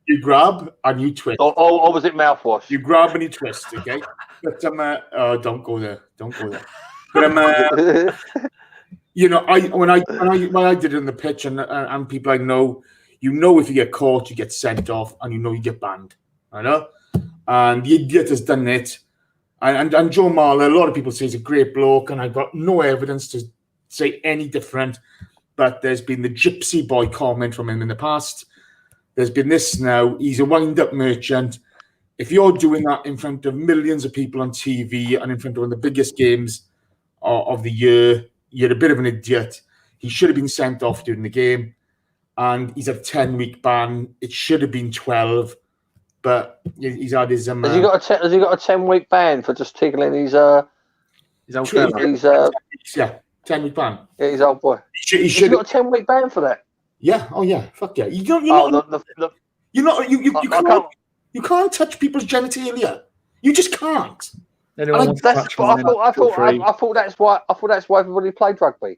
You grab and you twist. Or was it mouthwash? You grab and you twist, okay? But don't go there. But when I did it on the pitch and people I know, if you get caught, you get sent off, and you get banned. I know, and the idiot has done it. And Joe Marler, a lot of people say he's a great bloke, and I've got no evidence to say any different. But there's been the gypsy boy comment from him in the past. There's been this now. He's a wind-up merchant. If you're doing that in front of millions of people on TV and in front of one of the biggest games of the year, you're a bit of an idiot. He should have been sent off during the game. And he's a 10-week ban. It should have been 12. But he's had his... Has he got a 10-week ban for just tickling his old fella? Yeah, 10-week ban. Yeah, his old boy. He's got a 10-week ban for that. Yeah. Oh yeah. Fuck yeah. You can't touch people's genitalia. You just can't. I thought that's why everybody played rugby.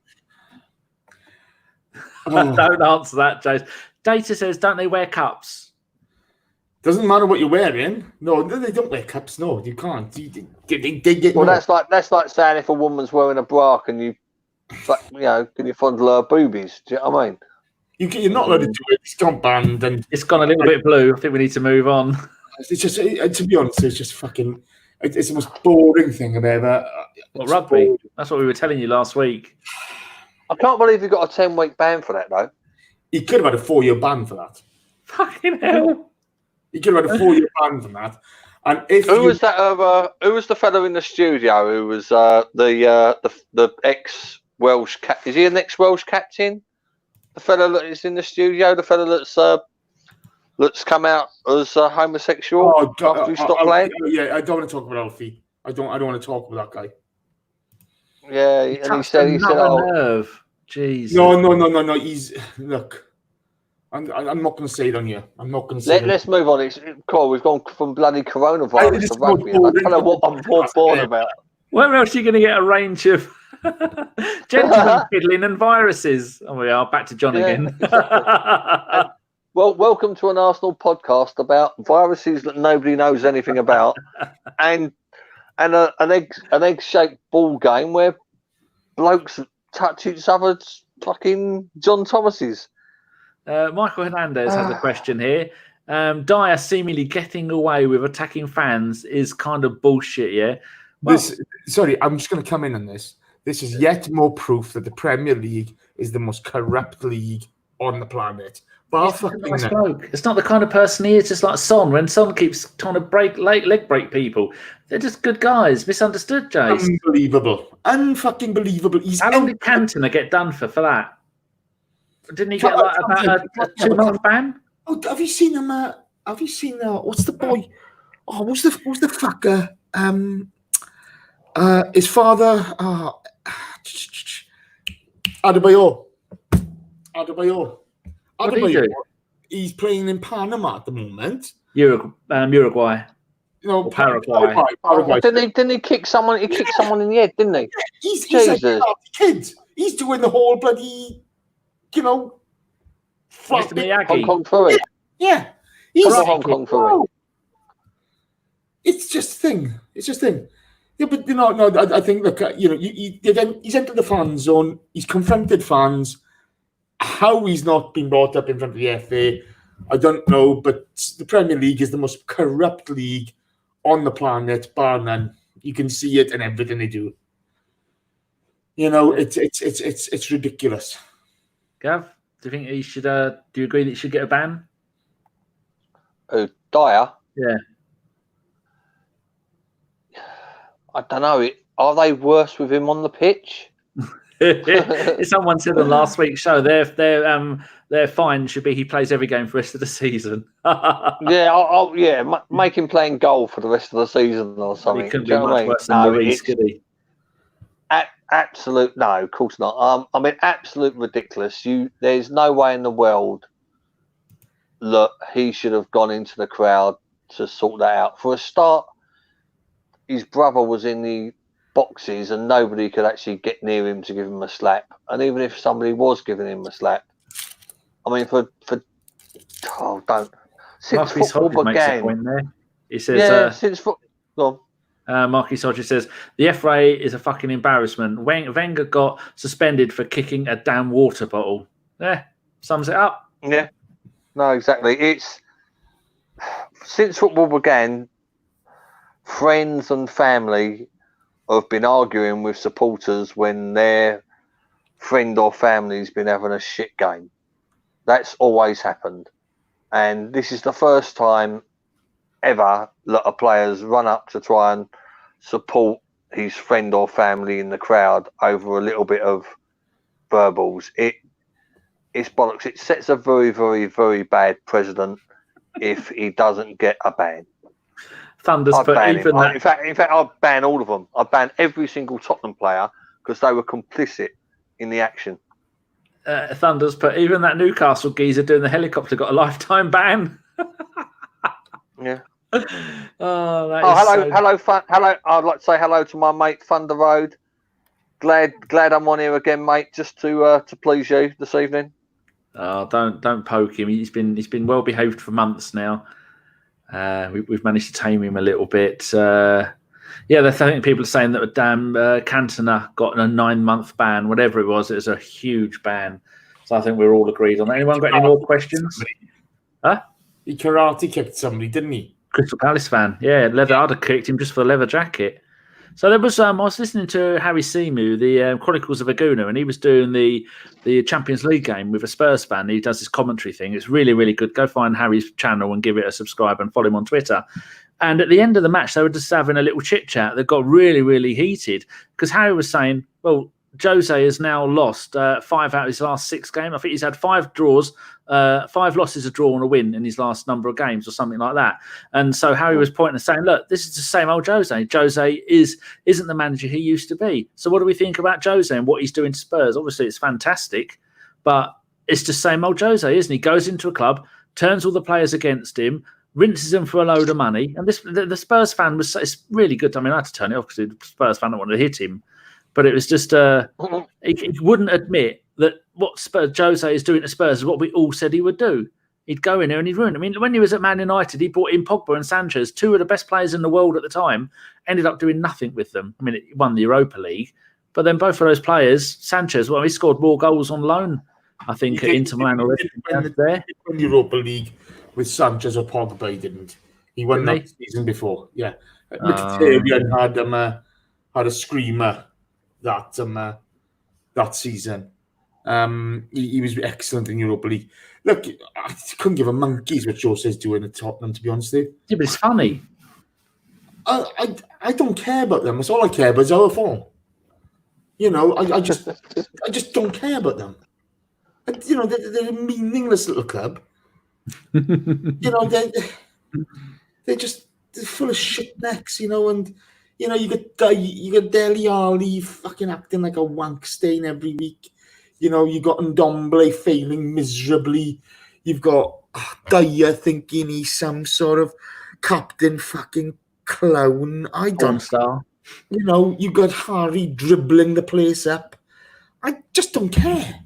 Don't answer that, Jace. Data says, don't they wear cups? Doesn't matter what you're wearing. No, they don't wear cups. No, you can't. They get. Well, that's like saying if a woman's wearing a bra, can you fondle her boobies? Do you know what I mean? You're not allowed to do it. It's gone banned, and it's gone a little bit blue. I think we need to move on. It's just, to be honest, it's just fucking. It's the most boring thing I've ever. Rugby. Boring. That's what we were telling you last week. I can't believe you got a 10-week ban for that, though. He could have had a 4-year ban for that. Fucking hell. He could have had a 4-year ban from that. And if who was that? Who was the fellow in the studio? Who was the ex-Welsh captain? Is he an ex-Welsh captain? The fellow that is in the studio. The fellow that's come out as homosexual after he stopped playing. Yeah, I don't want to talk about Alfie. I don't want to talk about that guy. Yeah, and he said, nerve. Jeez. No. Look. I'm not going to say it on here. I'm not going to say it. Let's move on. It's cool. We've gone from bloody coronavirus to rugby. I don't know what I'm more bored about. Where else are you going to get a range of gentlemen fiddling and viruses? Oh, we are back to John again. Well, welcome to an Arsenal podcast about viruses that nobody knows anything about, and an egg-shaped ball game where blokes touch each other's fucking John Thomases. Michael Hernandez has a question here. Dyer seemingly getting away with attacking fans is kind of bullshit, yeah? Well, sorry, I'm just going to come in on this. This is yet more proof that the Premier League is the most corrupt league on the planet. It's not the kind of person he is, just like Son. When Son keeps trying to leg break people, they're just good guys. Misunderstood, Jace. Unbelievable. Unfucking believable. How long did Cantona get done for that? Didn't he get about a 2-month ban? Oh, have you seen him? Have you seen what's the boy? Oh, what's the fucker? His father. Adebayor. What did he do? He's playing in Panama at the moment. Uruguay. No, Paraguay. Didn't he kick someone? He kicked someone in the head, didn't he? He's a kid. He's doing the whole bloody, Mr. Miyagi. Hong Kong Fury. Yeah. He's Hong Kong Fury. It's just a thing. Yeah, but I think look, he's entered the fan zone. He's confronted fans. How he's not been brought up in front of the FA, I don't know. But the Premier League is the most corrupt league on the planet, bar none. You can see it in everything they do. It's ridiculous. Gav, do you think he should? Do you agree that he should get a ban? Dyer? Yeah. I don't know. Are they worse with him on the pitch? Someone said on last week's show their fine should be he plays every game for the rest of the season. Make him playing goal for the rest of the season or something. He couldn't be much worse than Luiz, could he? Absolute no, of course not. Absolute ridiculous. There's no way in the world that he should have gone into the crowd to sort that out. For a start, his brother was in the boxes and nobody could actually get near him to give him a slap. And even if somebody was giving him a slap, don't. Since football began, he says, since football. Marquis Hodges says the FA is a fucking embarrassment. Wenger got suspended for kicking a damn water bottle. Yeah, sums it up. Yeah, no, exactly. It's since football began, friends and family have been arguing with supporters when their friend or family's been having a shit game. That's always happened. And this is the first time ever that a player's run up to try and support his friend or family in the crowd over a little bit of verbals. It's bollocks. It sets a very, very, very bad precedent if he doesn't get a ban. Thunder's put even that. In fact, I'd ban all of them. I'd ban every single Tottenham player because they were complicit in the action. Thunder's put even that Newcastle geezer doing the helicopter got a lifetime ban. Yeah. Hello. I'd like to say hello to my mate Thunder Road. Glad I'm on here again, mate, just to please you this evening. Oh, don't poke him. He's been well behaved for months now. We've managed to tame him a little bit. I think people are saying that Cantona got a 9-month ban, whatever it was. It was a huge ban. So I think we're all agreed on that. Anyone got any more questions? Huh? He karate kicked somebody, didn't he? Crystal Palace fan. Yeah, I'd have kicked him just for the leather jacket. So there was I was listening to Harry Seymour, the Chronicles of Aguna, and he was doing the Champions League game with a Spurs fan. He does this commentary thing. It's really, really good. Go find Harry's channel and give it a subscribe and follow him on Twitter. And at the end of the match, they were just having a little chit chat that got really, really heated because Harry was saying, well, Jose has now lost 5 out of his last 6 games. I think he's had 5 draws, 5 losses, a draw and a win in his last number of games or something like that. And so Harry was pointing and saying, look, this is the same old Jose. Jose isn't the manager he used to be. So what do we think about Jose and what he's doing to Spurs? Obviously, it's fantastic, but it's the same old Jose, isn't he? Goes into a club, turns all the players against him, rinses them for a load of money. And the Spurs fan it's really good. I mean, I had to turn it off because the Spurs fan wanted to hit him. But it was just he wouldn't admit that what Jose is doing to Spurs is what we all said he would do. He'd go in there and he'd ruin. I mean, when he was at Man United, he brought in Pogba and Sanchez, 2 of the best players in the world at the time, ended up doing nothing with them. I mean, he won the Europa League. But then both of those players, Sanchez, well, he scored more goals on loan, I think, at Inter Milan already. He won the Europa League with Sanchez or Pogba, he didn't. He won that season before, yeah. Mkhitaryan had a screamer that season. He was excellent in Europa League. Look, I couldn't give a monkey's what Jose's doing at Tottenham, to be honest with you. Yeah, but it's funny. I don't care about them. That's all I care about is our form. You know, I just don't care about them. You know, they're a meaningless little club. You know, they're full of shit necks, you know, and you know, you get Dele Alli fucking acting like a wank stain every week. You know, you got Ndombele failing miserably. You've got Dyer thinking he's some sort of captain fucking clown. I don't know. You know, you got Harry dribbling the place up. I just don't care.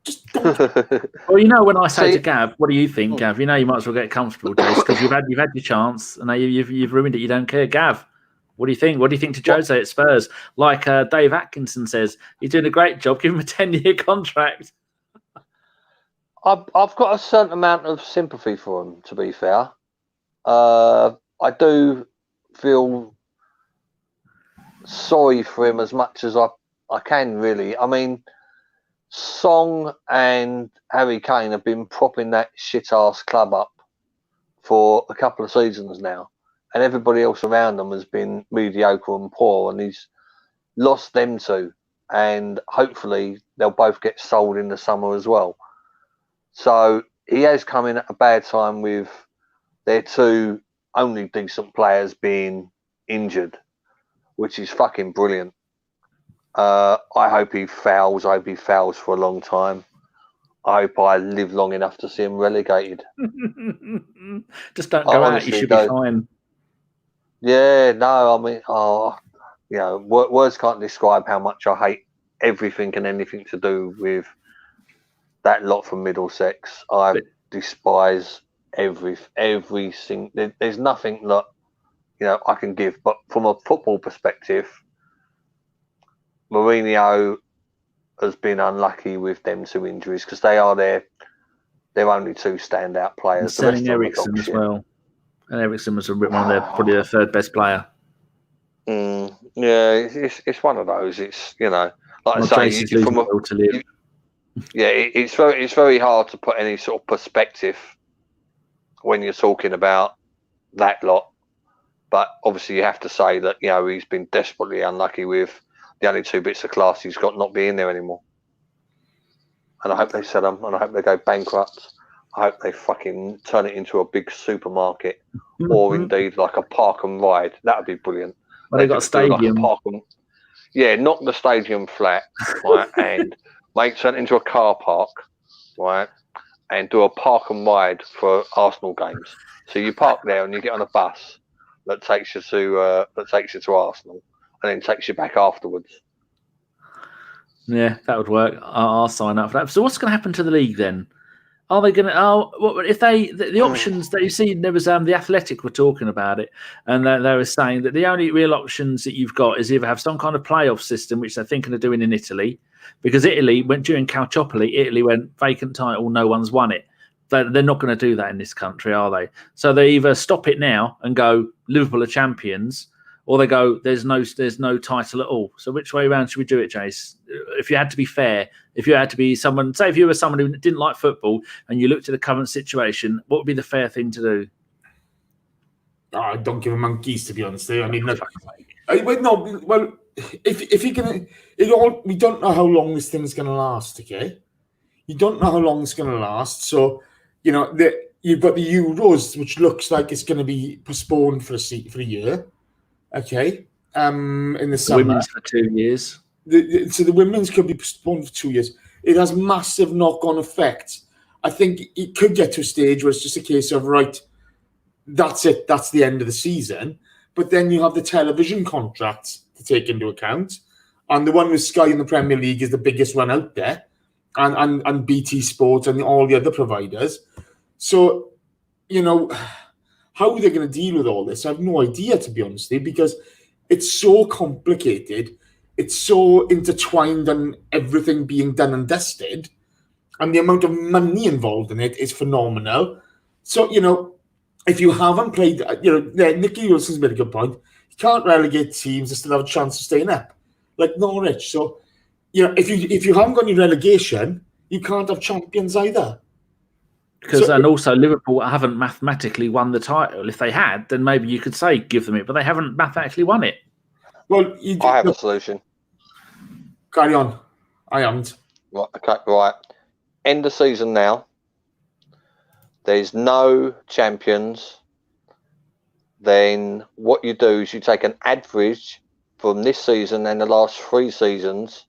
Just don't care. Well, you know, when I say to Gav, what do you think, Gav? You know, you might as well get comfortable, Jace, because you've had your chance, and now you've ruined it. You don't care, Gav. What do you think? What do you think to Jose at Spurs? Like Dave Atkinson says, he's doing a great job. Give him a 10-year contract. I've got a certain amount of sympathy for him, to be fair. I do feel sorry for him as much as I can, really. I mean, Song and Harry Kane have been propping that shit-ass club up for a couple of seasons now. And everybody else around them has been mediocre and poor, and he's lost them two. And hopefully they'll both get sold in the summer as well. So he has come in at a bad time with their 2 only decent players being injured, which is fucking brilliant. I hope he fouls. I hope he fouls for a long time. I hope I live long enough to see him relegated. Just don't go out. You should be fine. Yeah, no, I mean, you know, words can't describe how much I hate everything and anything to do with that lot from Middlesex. I despise everything. There's nothing that, you know, I can give. But from a football perspective, Mourinho has been unlucky with them 2 injuries because they are their only 2 standout players. Selling Ericsson as well. And Ericsson was probably their 3rd best player. Yeah, it's one of those. It's, you know, like I say, it's very hard to put any sort of perspective when you're talking about that lot. But obviously, you have to say that, you know, he's been desperately unlucky with the only 2 bits of class he's got not being there anymore. And I hope they sell them, and I hope they go bankrupt. I hope they fucking turn it into a big supermarket, or indeed like a park and ride. That would be brilliant. Well, they got a stadium. Like knock the stadium flat, right, and turn it into a car park, right, and do a park and ride for Arsenal games. So you park there and you get on a bus that takes you to Arsenal, and then takes you back afterwards. Yeah, that would work. I'll sign up for that. So what's going to happen to the league then? Are they going to? Oh, if the options that you see, there was the Athletic were talking about it, and they were saying that the only real options that you've got is either have some kind of playoff system, which they're thinking of doing in Italy, because Italy went during Calciopoli. Italy went vacant title, no one's won it. They're not going to do that in this country, are they? So they either stop it now and go Liverpool are champions, or they go, there's no title at all. So which way around should we do it, Jace? If you had to be fair, if you had to be someone, say if you were someone who didn't like football and you looked at the current situation, what would be the fair thing to do? I don't give a monkeys, to be honest. I mean, if you're gonna, we don't know how long this thing's gonna last. Okay, you don't know how long it's gonna last. So, you've got the Euros, which looks like it's gonna be postponed for a year. Okay, in the summer. Women's for 2 years. So the women's could be postponed for 2 years. It has massive knock-on effect. I think it could get to a stage where it's just a case of, right, that's it. That's the end of the season. But then you have the television contracts to take into account. And the one with Sky in the Premier League is the biggest one out there. And BT Sport and all the other providers. So, how they're going to deal with all this, I have no idea, to be honest, because it's so complicated. It's so intertwined and everything being done and dusted. And the amount of money involved in it is phenomenal. So, if you haven't played, Nicky Wilson's made a good point. You can't relegate teams that still have a chance of staying up, like Norwich. So, if you haven't got any relegation, you can't have champions either. And also Liverpool haven't mathematically won the title. If they had, then maybe you could say give them it, but they haven't mathematically won it. Well, I have a solution. Carry on. I haven't. Right. Okay. Right. End of season now. There's no champions. Then what you do is you take an average from this season and the last 3 seasons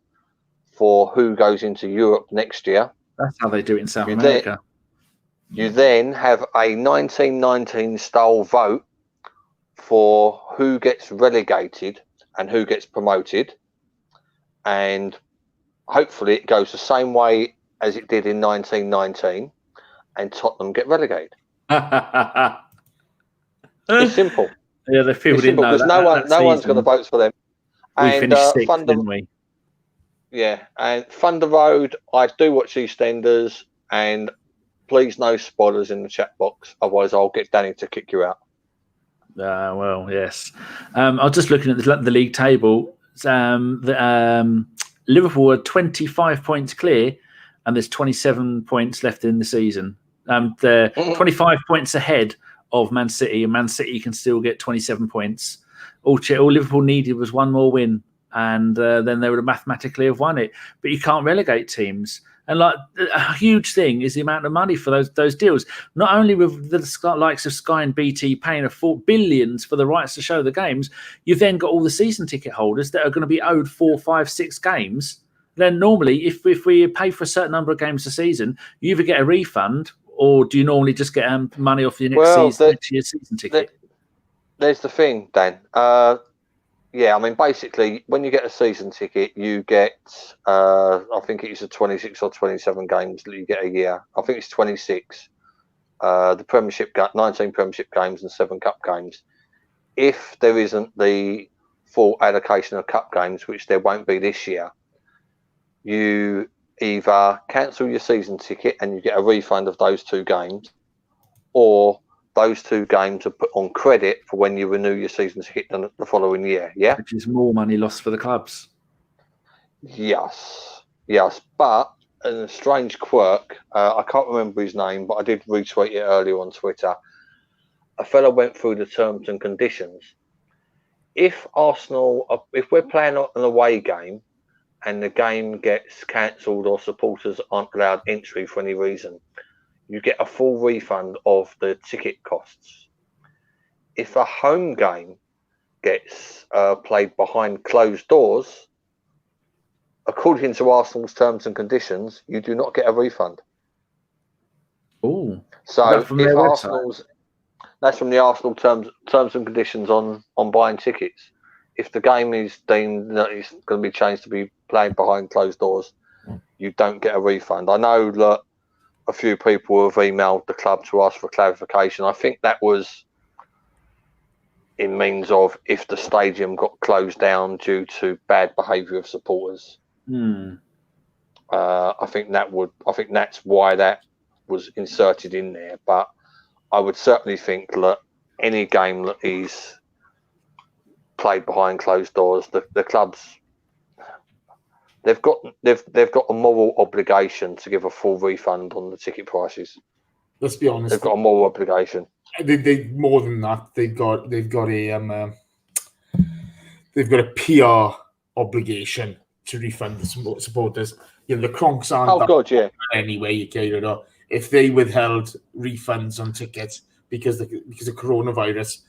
for who goes into Europe next year. That's how they do it in South America. You then have a 1919 style vote for who gets relegated and who gets promoted. And hopefully it goes the same way as it did in 1919 and Tottenham get relegated. It's simple. Yeah, the people didn't know because no one's got the votes for them. We finished 6th, didn't we? Yeah, and Thunder Road, I do watch EastEnders, and please no spoilers in the chat box, otherwise I'll get Danny to kick you out. Well, yes. I was just looking at the league table. Liverpool are 25 points clear, and there's 27 points left in the season. They're 25 points ahead of Man City, and Man City can still get 27 points. All Liverpool needed was one more win, and then they would have mathematically have won it. But you can't relegate teams. And a huge thing is the amount of money for those deals. Not only with the likes of Sky and BT paying billions for the rights to show the games, you've then got all the season ticket holders that are going to be owed 4, 5, 6 games. Then normally, if we pay for a certain number of games a season, you either get a refund, or do you normally just get money off your next year's season ticket? There's the thing, Dan. Yeah, I mean, basically, when you get a season ticket, you get, I think it's 26 or 27 games that you get a year. I think it's 26. The Premiership, 19 Premiership games and 7 Cup games. If there isn't the full allocation of Cup games, which there won't be this year, you either cancel your season ticket and you get a refund of those 2 games, or those 2 games are put on credit for when you renew your season ticket the following year. Yeah, which is more money lost for the clubs. Yes. But a strange quirk, I can't remember his name, but I did retweet it earlier on Twitter. A fella went through the terms and conditions. If we're playing an away game and the game gets cancelled or supporters aren't allowed entry for any reason, you get a full refund of the ticket costs. If a home game gets played behind closed doors, according to Arsenal's terms and conditions, you do not get a refund. Oh, so if Arsenal's, that's from the Arsenal terms and conditions on buying tickets. If the game is deemed that it's going to be changed to be played behind closed doors, you don't get a refund. I know that a few people have emailed the club to ask for clarification. I think that was in means of if the stadium got closed down due to bad behaviour of supporters. I think that's why that was inserted in there. But I would certainly think that any game that is played behind closed doors. The clubs, they've got a moral obligation to give a full refund on the ticket prices. Let's be honest. They've got a moral obligation. They more than that. They've got a PR obligation to refund the supporters. You know, the Cronks aren't. Oh God, yeah. Anyway, if they withheld refunds on tickets because of coronavirus,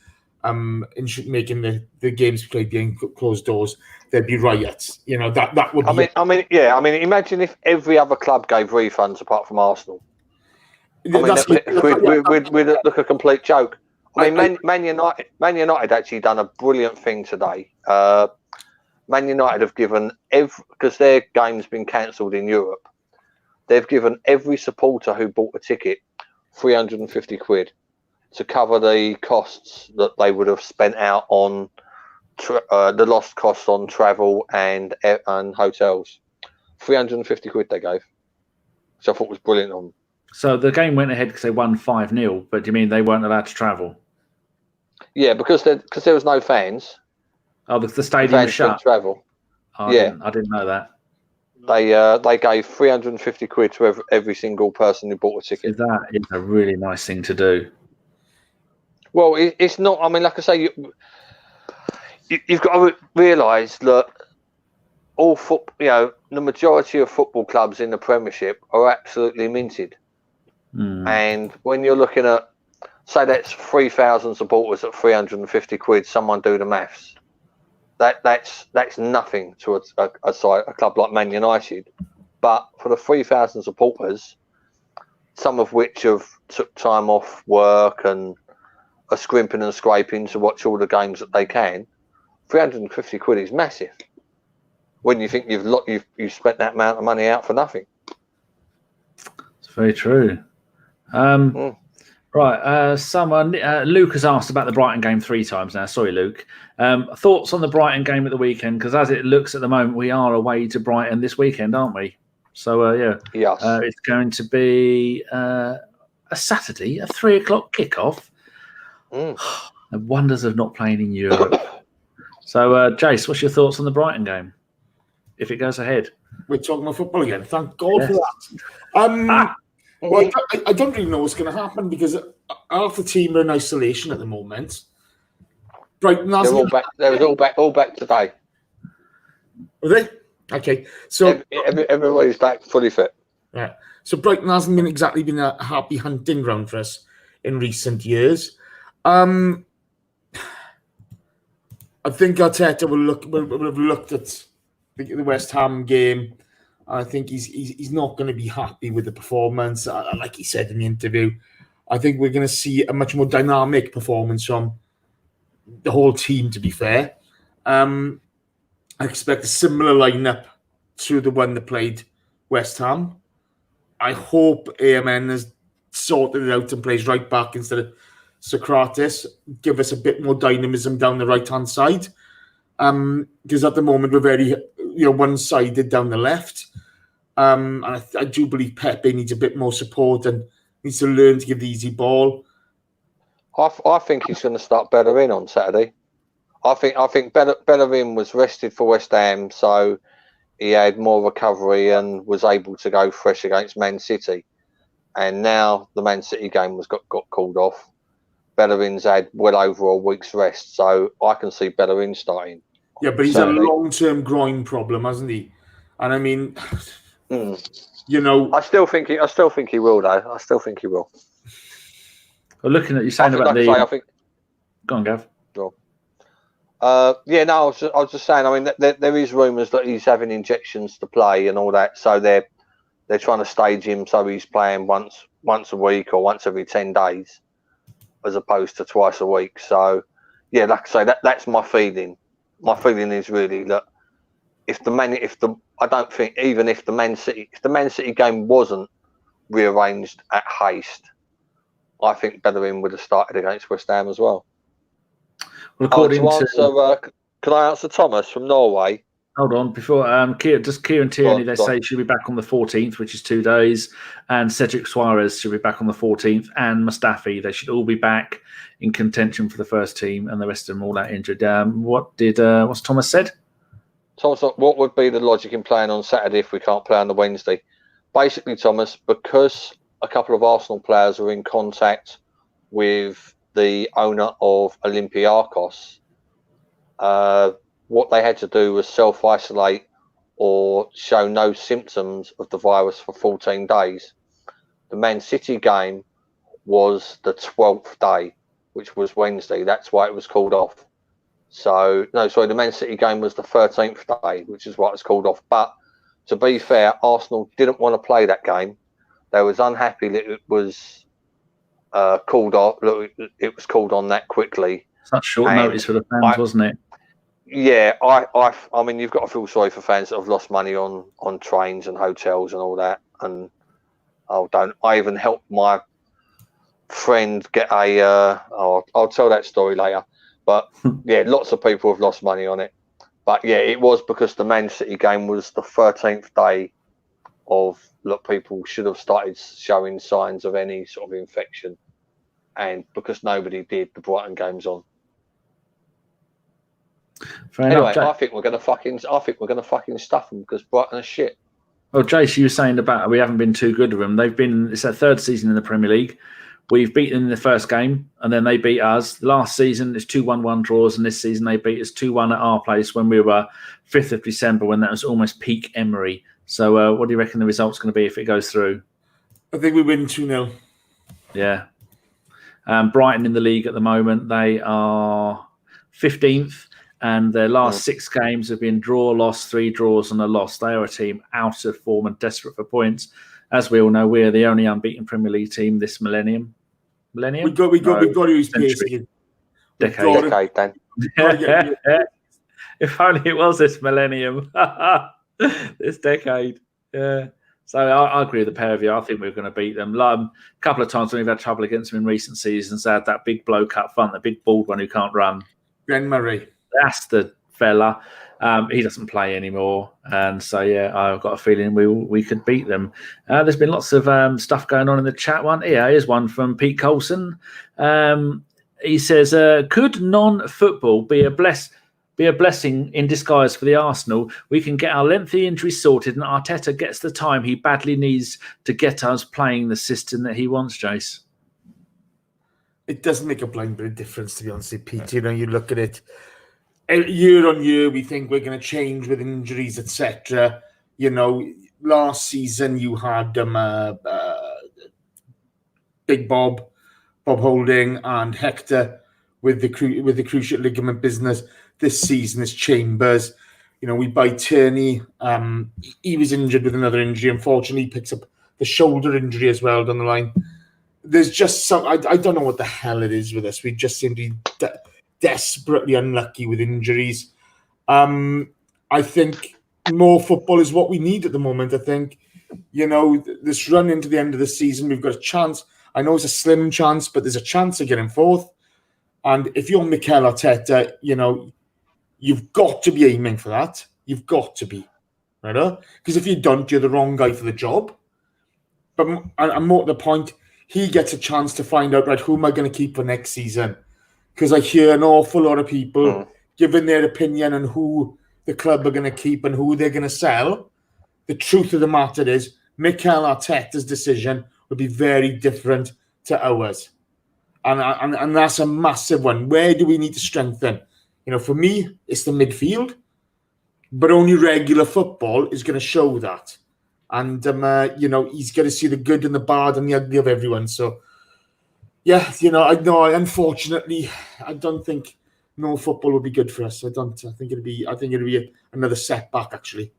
making the games played behind closed doors, there'd be riots. You know, that would. I mean, imagine if every other club gave refunds apart from Arsenal. We'd look a complete joke. I mean, Man United actually done a brilliant thing today. Man United have given because their game's been cancelled in Europe. They've given every supporter who bought a ticket £350 to cover the costs that they would have spent out on the lost costs on travel and hotels. £350 they gave, which I thought was brilliant on. So the game went ahead because they won 5-0, but do you mean they weren't allowed to travel? Yeah, because there was no fans. Oh, the stadium was shut. Travel. Oh, I didn't know that. They gave £350 to every single person who bought a ticket. That is a really nice thing to do. Well, it's not. I mean, like I say, you've got to realise that the majority of football clubs in the Premiership are absolutely minted. And when you're looking at, say, that's 3,000 supporters at £350. Someone do the maths. That's nothing to a club like Man United. But for the 3,000 supporters, some of which have took time off work and are scrimping and scraping to watch all the games that they can, £350 is massive. When you think you've spent that amount of money out for nothing. It's very true. Right, Luke has asked about the Brighton game 3 times now. Sorry, Luke. Thoughts on the Brighton game at the weekend? Because as it looks at the moment, we are away to Brighton this weekend, aren't we? So, yes. It's going to be a Saturday, a 3:00 kickoff. The wonders of not playing in Europe. So, Jace, what's your thoughts on the Brighton game, if it goes ahead? We're talking about football again. Thank God for that. Well, I don't really know what's going to happen because half the team are in isolation at the moment. Brighton, they're all back today. Are they? Okay, so everybody's back fully fit. Yeah. So Brighton hasn't exactly been a happy hunting ground for us in recent years. I think Arteta will have looked at the West Ham game. I think he's not going to be happy with the performance. Like he said in the interview, I think we're going to see a much more dynamic performance from the whole team, to be fair. I expect a similar lineup to the one that played West Ham. I hope AMN has sorted it out and plays right back instead of Sokratis. Give us a bit more dynamism down the right-hand side. Because at the moment we're very one-sided down the left. And I do believe Pepe needs a bit more support and needs to learn to give the easy ball. I think he's going to start Bellerin on Saturday. I think Bellerin was rested for West Ham, so he had more recovery and was able to go fresh against Man City. And now the Man City game got called off. Bellerin's had well over a week's rest, so I can see Bellerin starting. Yeah, but he's had a long-term groin problem, hasn't he? And I mean, I still think he will, though. I still think he will. Well, looking at you saying about go on, Gav. Sure. I was just saying. I mean, there is rumours that he's having injections to play and all that, so they're trying to stage him so he's playing once a week or once every 10 days, as opposed to twice a week. So, yeah, like I say, that's my feeling. My feeling is really that if the Man City game wasn't rearranged at haste, I think Bellerin would have started against West Ham as well. Well, can I answer Thomas from Norway? Hold on, before Kieran Tierney, they say she'll be back on the 14th, which is 2 days, and Cedric Suarez should be back on the 14th, and Mustafi. They should all be back in contention for the first team, and the rest of them all out injured. What's Thomas said? Thomas, what would be the logic in playing on Saturday if we can't play on the Wednesday? Basically, Thomas, because a couple of Arsenal players are in contact with the owner of Olympiacos, what they had to do was self-isolate or show no symptoms of the virus for 14 days. The Man City game was the 12th day, which was Wednesday. That's why it was called off. The Man City game was the 13th day, which is why it was called off. But to be fair, Arsenal didn't want to play that game. They was unhappy that it was called off. It was called on that quickly. Such short notice for the fans, wasn't it? Yeah, I mean, you've got to feel sorry for fans that have lost money on trains and hotels and all that. And I even helped my friend get I'll tell that story later. But yeah, lots of people have lost money on it. But yeah, it was because the Man City game was the 13th day of people should have started showing signs of any sort of infection, and because nobody did, the Brighton game's on. Anyway, I think we're going to fucking stuff them because Brighton are shit. Well, Jace, you were saying about we haven't been too good with them. It's their third season in the Premier League. We've beaten them in the first game, and then they beat us. Last season, it's 2-1-1 draws, and this season they beat us 2-1 at our place when we were 5th of December, when that was almost peak Emery. So what do you reckon the result's going to be if it goes through? I think we win 2-0. Yeah. Brighton in the league at the moment, they are 15th. And their last 6 games have been draw, loss, 3 draws and a loss. They are a team out of form and desperate for points. As we all know, we're the only unbeaten Premier League team this millennium. Millennium? We got to use century. Decade, then. If only it was this millennium. This decade. Yeah. So I agree with the pair of you. I think we're going to beat them. A couple of times when we've had trouble against them in recent seasons, they had that big bloke up front, the big bald one who can't run. Murray. That's the fella. He doesn't play anymore, and so yeah, I've got a feeling we could beat them. There's been lots of stuff going on in the chat. Here's one from Pete Colson. He says, "Could non-football be a blessing in disguise for the Arsenal? We can get our lengthy injuries sorted, and Arteta gets the time he badly needs to get us playing the system that he wants." Jace, it doesn't make a blind bit of difference, to be honest with Pete. You know, you look at it. Year on year, we think we're going to change with injuries, etc. You know, last season you had Big Bob Holding, and Hector with the cruciate ligament business. This season is Chambers. You know, we buy Tierney. He was injured with another injury. Unfortunately, he picks up the shoulder injury as well down the line. There's just some. I don't know what the hell it is with us. We just seem to be desperately unlucky with injuries. I think more football is what we need at the moment. I think, you know, this run into the end of the season, we've got a chance. I know it's a slim chance, but there's a chance of getting fourth. And if you're Mikel Arteta, you know, you've got to be aiming for that. You've got to be, right? Because if you don't, you're the wrong guy for the job. But I'm more to the point, he gets a chance to find out, right, who am I going to keep for next season? Because I hear an awful lot of people giving their opinion on who the club are going to keep and who they're going to sell. The truth of the matter is, Mikel Arteta's decision would be very different to ours. And that's a massive one. Where do we need to strengthen? You know, for me, it's the midfield. But only regular football is going to show that. And, you know, he's going to see the good and the bad and the ugly of everyone. So, yeah, you know, unfortunately, I don't think no football will be good for us. I think it'll be another setback, actually.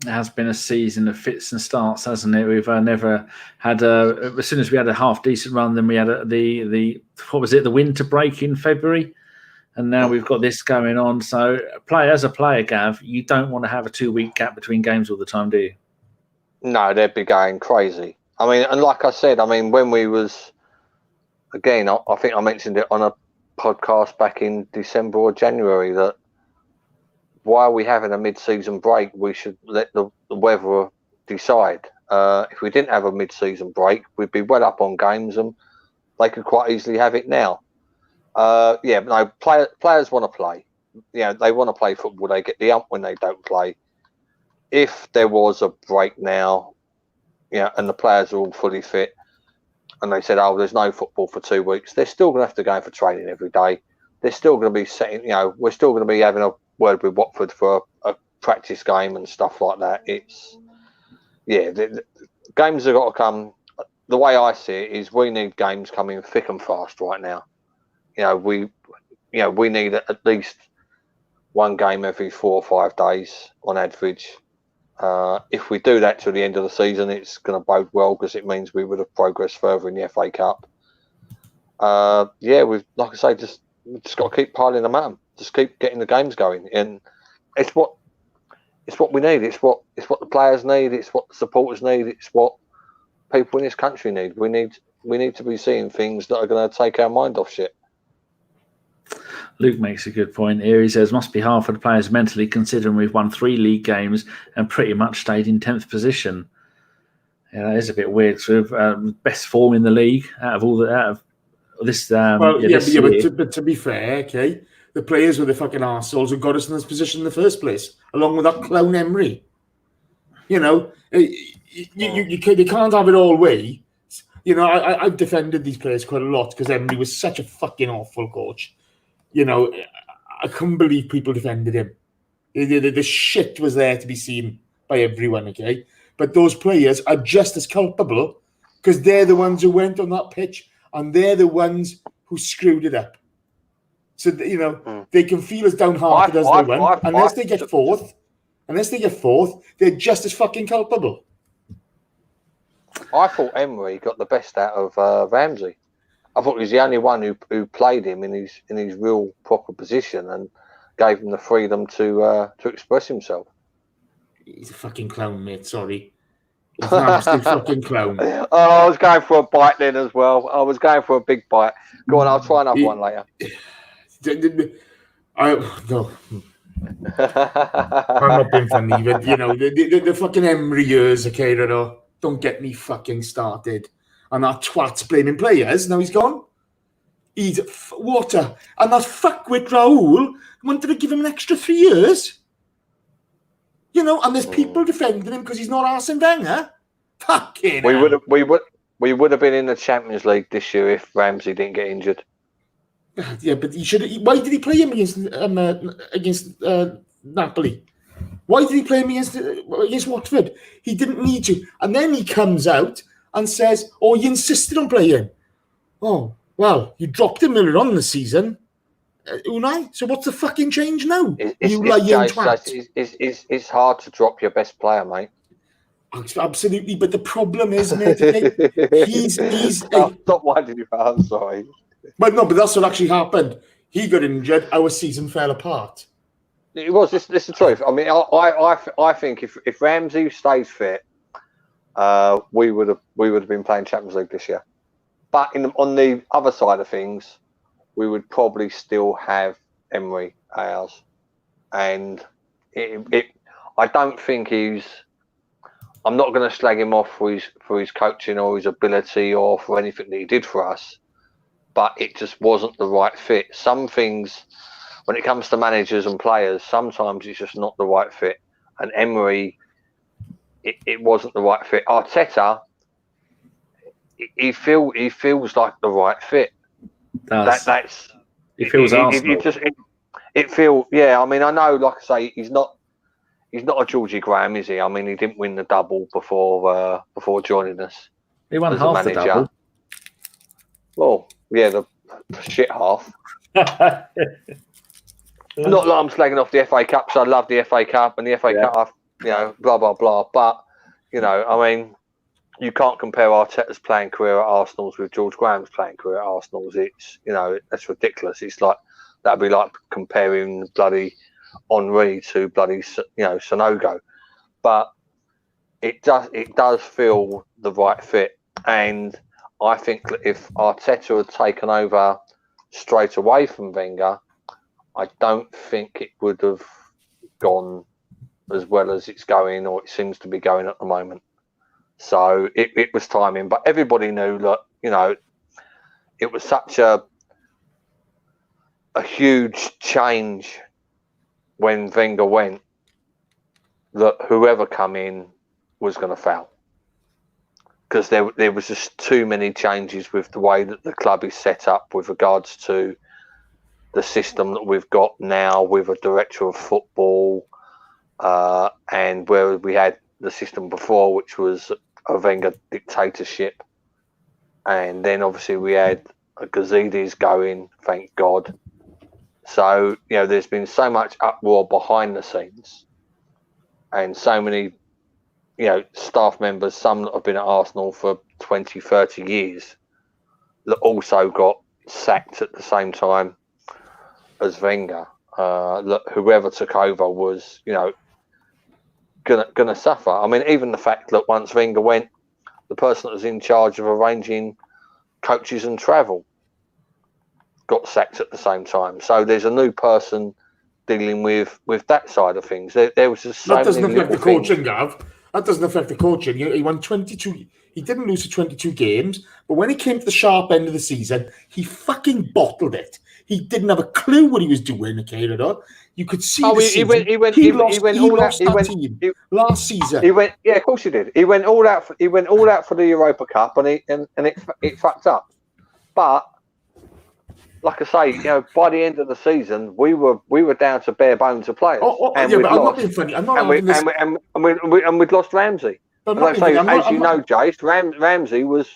It has been a season of fits and starts, hasn't it? We've never had as soon as we had a half decent run, then we had the winter break in February, and now we've got this going on. So, as a player, Gav, you don't want to have a 2-week gap between games all the time, do you? No, they'd be going crazy. I mean, and like I said, I mean, when we was, again, I think I mentioned it on a podcast back in December or January that why are we having a mid-season break? We should let the weather decide. If we didn't have a mid-season break, we'd be well up on games, and they could quite easily have it now. Players want to play. They want to play football. They get the ump when they don't play. If there was a break now, and the players are all fully fit, and they said, "Oh, there's no football for 2 weeks," they're still going to have to go for training every day. They're still going to be setting. We're still going to be having a word with Watford for a practice game and stuff like that. The games have got to come. The way I see it is, we need games coming thick and fast right now. We need at least one game every 4 or 5 days on average. If we do that till the end of the season, it's going to bode well, because it means we would have progressed further in the FA Cup. We've, like I say, we've just got to keep piling them at them. Just keep getting the games going, and it's what we need. It's what the players need. It's what the supporters need. It's what people in this country need. We need to be seeing things that are going to take our mind off shit. Luke makes a good point here. He says, must be hard for the players mentally, considering we've won 3 league games and pretty much stayed in 10th position. Yeah, that is a bit weird. So, best form in the league out of this. But to be fair, okay, the players were the fucking arseholes who got us in this position in the first place, along with that clown Emery. You can't have it all way. I've defended these players quite a lot because Emery was such a fucking awful coach. I couldn't believe people defended him. The shit was there to be seen by everyone, okay? But those players are just as culpable, because they're the ones who went on that pitch, and they're the ones who screwed it up. So, they can feel as downhearted as they went. Unless they get fourth, they're just as fucking culpable. I thought Emery got the best out of Ramsey. I thought he was the only one who played him in his real proper position and gave him the freedom to express himself. He's a fucking clown, mate. Sorry. He's an absolute fucking clown. Oh, I was going for a bite then as well. I was going for a big bite. Go on, I'll try another one later. No. I'm not being funny, but the fucking Emery years, okay, don't get me fucking started. And that twat's blaming players. Now he's gone. He's water. And that fuckwit Raul wanted to give him an extra 3 years. And there's people defending him because he's not Arsene Wenger. Fucking hell. We would have been in the Champions League this year if Ramsey didn't get injured. Yeah, but he should. Why did he play him against Napoli? Why did he play him against Watford? He didn't need to. And then he comes out and says, "Oh, you insisted on playing." Oh, well, you dropped him earlier on in the season, Unai. So what's the fucking change now? It's hard to drop your best player, mate. Absolutely, but the problem is, mate, he's Stop winding you up. I'm sorry. But that's what actually happened. He got injured. Our season fell apart. It was. This is the truth. I mean, I think if Ramsey stays fit, we would have been playing Champions League this year. But on the other side of things, we would probably still have Emery ours, and I don't think he's. I'm not going to slag him off for his coaching or his ability or for anything that he did for us, but it just wasn't the right fit. Some things, when it comes to managers and players, sometimes it's just not the right fit. And Emery, it wasn't the right fit. Arteta, he feels like the right fit. He feels Arsenal. It feels, yeah. I mean, I know, like I say, he's not a Georgie Graham, is he? I mean, he didn't win the double before joining us. He won half the double. Well, yeah, the shit half. Not that I'm slagging off the FA Cup, so I love the FA Cup and the FA Cup, blah, blah, blah. But, I mean, you can't compare Arteta's playing career at Arsenal with George Graham's playing career at Arsenal. It's, that's ridiculous. It's like, that'd be like comparing bloody Henry to bloody, Sonogo. But it does feel the right fit. And I think that if Arteta had taken over straight away from Wenger, I don't think it would have gone as well as it's going, or it seems to be going at the moment. So it was timing, but everybody knew that, you know, it was such a huge change when Wenger went that whoever come in was going to fail, because there was just too many changes with the way that the club is set up with regards to the system that we've got now with a director of football, and where we had the system before, which was a Wenger dictatorship, and then obviously we had a Gazidis going, thank God. So, you know, there's been so much uproar behind the scenes, and so many, you know, staff members, some that have been at Arsenal for 20, 30 years, that also got sacked at the same time as Wenger. Whoever took over was, you know, gonna suffer. I mean, even the fact that once Wenger went, the person that was in charge of arranging coaches and travel got sacked at the same time. So there's a new person dealing with that side of things. There was just so that doesn't many affect the little coaching, things. Gav. That doesn't affect the coaching. He won 22. He didn't lose to 22 games, but when it came to the sharp end of the season, he fucking bottled it. He didn't have a clue what he was doing in Canada. You could see He went last season. He went, yeah, of course he did. He went all out for the Europa Cup, and it fucked up. But like I say, you know, by the end of the season, we were down to bare bones of players. And but I'm not being funny. I'm not having this. And we'd lost Ramsey. And like I say, as you know, Jace, Ramsey was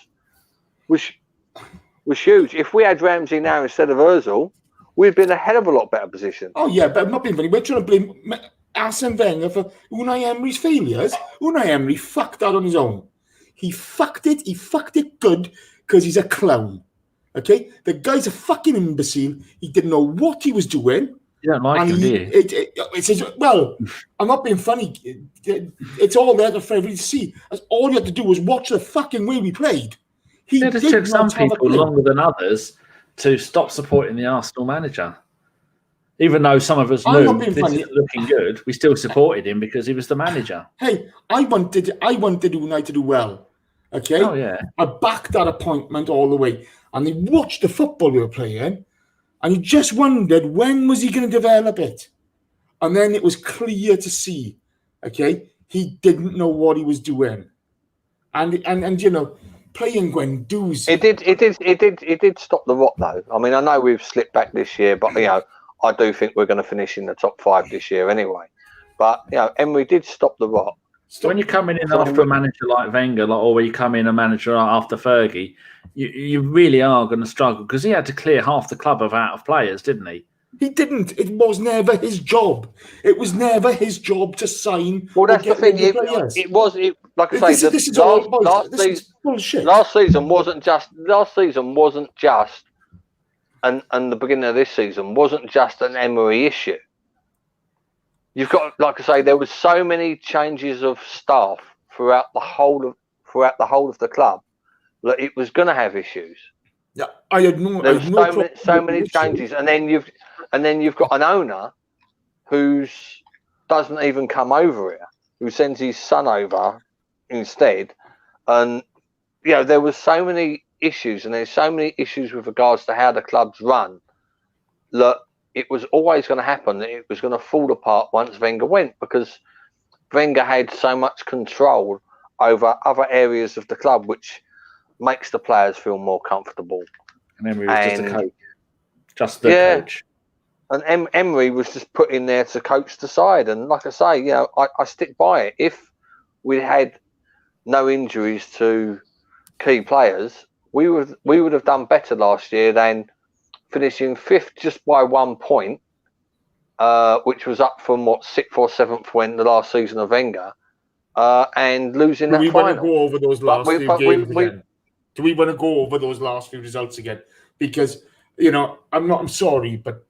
huge. If we had Ramsey now instead of Ozil, we'd be in a hell of a lot better position. Oh yeah, but I'm not being funny. We're trying to blame Arsene Wenger for Unai Emery's failures. Unai Emery fucked that on his own. He fucked it. He fucked it good because he's a clown. Okay, the guy's a fucking imbecile. He didn't know what he was doing. You don't like him, do you? Well, I'm not being funny. It's all there for everybody to see. All you had to do was watch the fucking way we played. It just took some people longer than others to stop supporting the Arsenal manager. Even though some of us knew this isn't looking good, we still supported him because he was the manager. Hey, I wanted Unai to do well. Okay? Oh, yeah. I backed that appointment all the way. And he watched the football we were playing, and he just wondered, when was he going to develop it? And then it was clear to see, okay, he didn't know what he was doing. And you know, playing Guendouzi. It did stop the rot, though. I mean, I know we've slipped back this year, but, you know, I do think we're going to finish in the top 5 this year anyway. But, you know, Emery did stop the rot. When you're coming in after a manager like Wenger, or when you come in a manager after Fergie, you really are going to struggle, because he had to clear half the club out of players, didn't he? He didn't. It was never his job. It was never his job to sign. Well, that's the thing. It was like I say. This is bullshit. Last season wasn't just, and the beginning of this season wasn't just an Emery issue. You've got, like I say, there was so many changes of staff throughout the whole of the club that it was going to have issues. Yeah, I had no. There were so many changes, and then you've got an owner who doesn't even come over here, who sends his son over instead, and you know, there was so many issues, and there's so many issues with regards to how the club's run that it was always going to happen, that it was going to fall apart once Wenger went, because Wenger had so much control over other areas of the club, which makes the players feel more comfortable. And Emery was just a coach. Just the coach. And Emery was just put in there to coach the side. And like I say, you know, I stick by it. If we had no injuries to key players, we would have done better last year than finishing 5th just by 1 point, which was up from 6th or 7th when the last season of Wenger, and losing that final. Do we want to go over those last few games again? Do we want to go over those last few results again? Because, you know, I'm sorry, but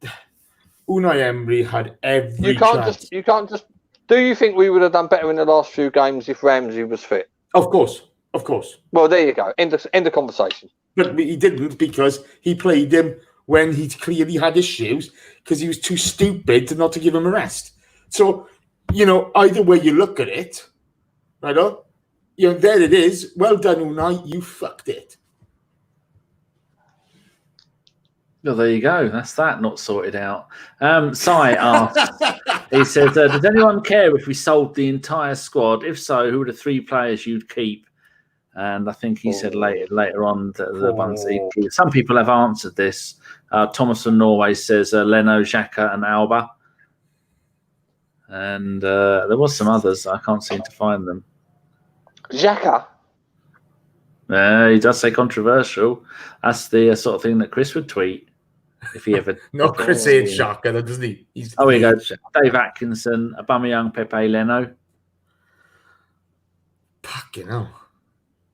Unai Emery had every chance. You can't just. Do you think we would have done better in the last few games if Ramsey was fit? Of course. Well, there you go. End of conversation. But he didn't, because he played him when he clearly had issues, because he was too stupid not to give him a rest. So, either way you look at it, right? There it is. Well done, Unai. You fucked it. Well, there you go. That's that not sorted out. Sai asks, he says, does anyone care if we sold the entire squad? If so, who are the 3 players you'd keep? And I think he said later on the ones that he'd keep. Some people have answered this. Thomas from Norway says Leno, Xhaka and Alba. And there was some others. I can't seem to find them. Xhaka? He does say controversial. That's the sort of thing that Chris would tweet. If he ever... No, Chris hates Xhaka, doesn't he? Here you go. Dave Atkinson, Aubameyang, Pepe, Leno. Fucking hell.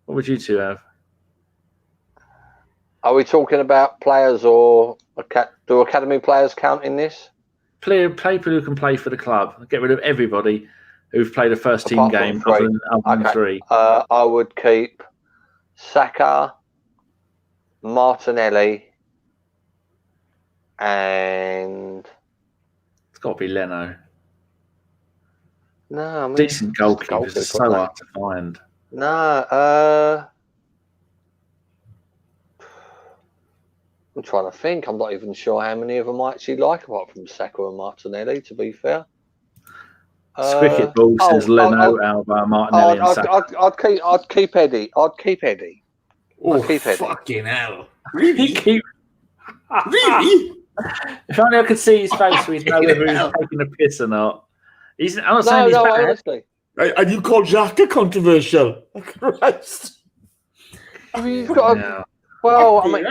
What would you two have? Are we talking about players or do academy players count in this? Play people who can play for the club. Get rid of everybody who've played a first team game other than 3. I would keep Saka, Martinelli, and it's got to be Leno. No, I mean, decent goalkeepers are so hard to find. No, I'm trying to think. I'm not even sure how many of them I actually like, apart from Saka and Martinelli. To be fair, Squicket Ball says Leno, Alba, Martinelli, and Saka. I'd keep Eddie. I'd keep Eddie. Fucking hell! Really? Really? If only I could see his face, we'd know whether he's taking a piss or not. I'm not saying he's bad. Honestly. And you call Xhaka controversial? Christ! I mean, you've got to, well, I mean,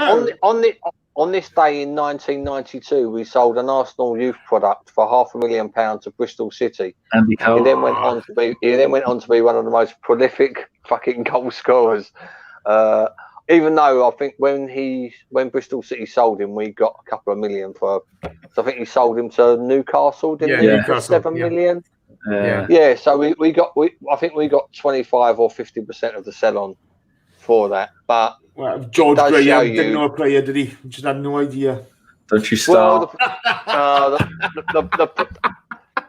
on this day in 1992, we sold an Arsenal youth product for £500,000 to Bristol City. Andy Cole. He then went on to be one of the most prolific fucking goal scorers. Even though I think when Bristol City sold him, we got a couple of million for. So I think he sold him to Newcastle, didn't he? Newcastle, for 7 million. Yeah. So I think we got 25 or 50% of the sell on for that. But George Graham didn't know a player, did he? Just had no idea. Don't you start?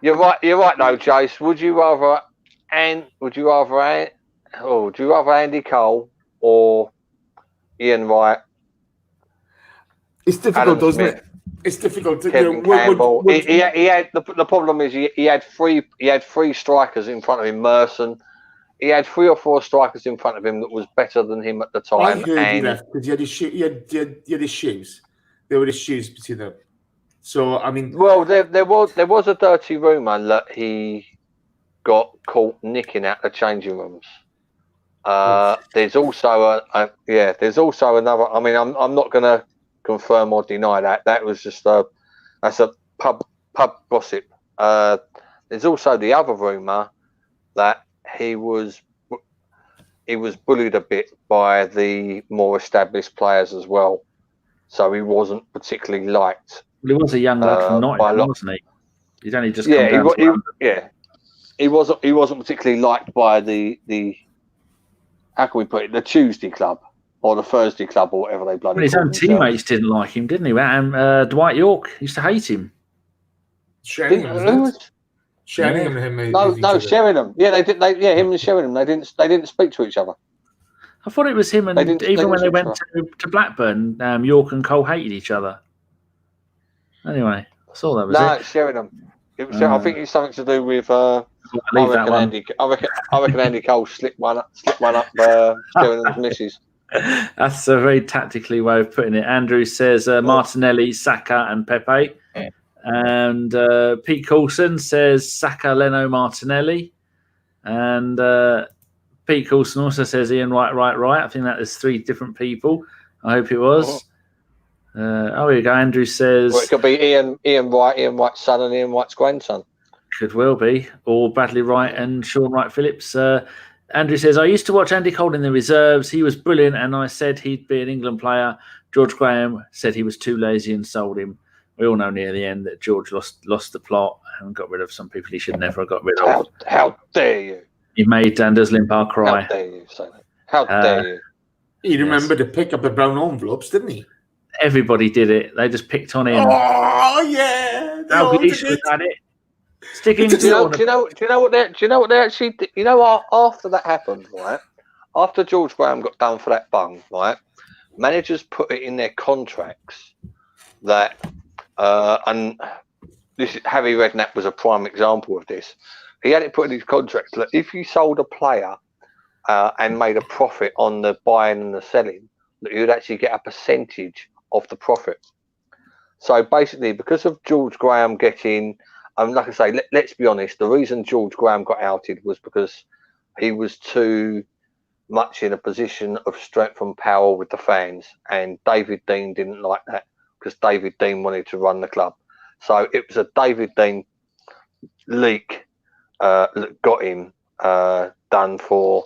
You're right. No, Jace. Would you rather Andy Cole or Ian Wright? It's difficult, doesn't it? It's difficult. Kevin Campbell. He had the problem is he had three strikers in front of him. Merson. He had 3 or 4 strikers in front of him that was better than him at the time. I heard he left because he had his shoes. There were his shoes between them. So I mean, well, there was a dirty rumour that he got caught nicking out the changing rooms. There's also there's also another. I mean, I'm not going to confirm or deny that. That was just that's a pub gossip. There's also the other rumour that he was bullied a bit by the more established players as well, so he wasn't particularly liked. Well, he was a young lad from Nottingham, wasn't he? He's only just come down. He wasn't particularly liked by the how can we put it, the Tuesday club or the Thursday club or whatever they bloody. Well, his own teammates didn't like him, didn't he? Dwight York used to hate him. Sheringham. No, Sheringham. Yeah, they did. Him and Sheringham. They didn't speak to each other. I thought it was him, and even when they went to Blackburn, York and Cole hated each other. Anyway, I saw that was it. Sheringham. It was. I think it's something to do with. I reckon Andy Cole slipped one up. Sheringham's missus. That's a very tactically way of putting it. Andrew says Martinelli, Saka, and Pepe. Yeah. And Pete Coulson says Saka, Leno, Martinelli. And Pete Coulson also says Ian Wright. I think that is 3 different people. I hope it was. Here you go. Andrew says... Well, it could be Ian Wright's son and Ian Wright's grandson. Could well be. Or Bradley Wright and Sean Wright-Phillips. Andrew says, I used to watch Andy Cole in the reserves. He was brilliant, and I said he'd be an England player. George Graham said he was too lazy and sold him. We all know near the end that George lost the plot and got rid of some people he should never have got rid of. How dare you? He made Anders Limpar cry. How dare you say that? How dare you? He remembered to pick up the brown envelopes, didn't he? Everybody did it. They just picked on him. Oh, yeah. Dalglish had it. Sticking Do you know what they actually did? You know, after that happened, right? After George Graham got done for that bung, right? Managers put it in their contracts that, and this Harry Redknapp was a prime example of this. He had it put in his contracts that if you sold a player and made a profit on the buying and the selling, that you'd actually get a percentage of the profit. So basically, because of George Graham getting, like I say, let's be honest, the reason George Graham got outed was because he was too much in a position of strength and power with the fans, and David Dean didn't like that because David Dean wanted to run the club. So it was a David Dean leak that got him done for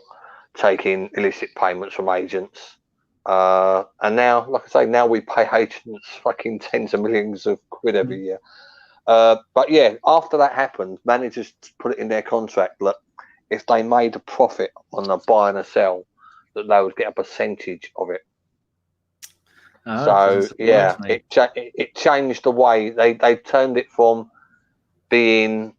taking illicit payments from agents. And now, like I say, now we pay agents fucking tens of millions of quid every year. But yeah, after that happened, managers put it in their contract that if they made a profit on the buy and a sell, that they would get a percentage of it. So yeah, it changed the way they turned it from being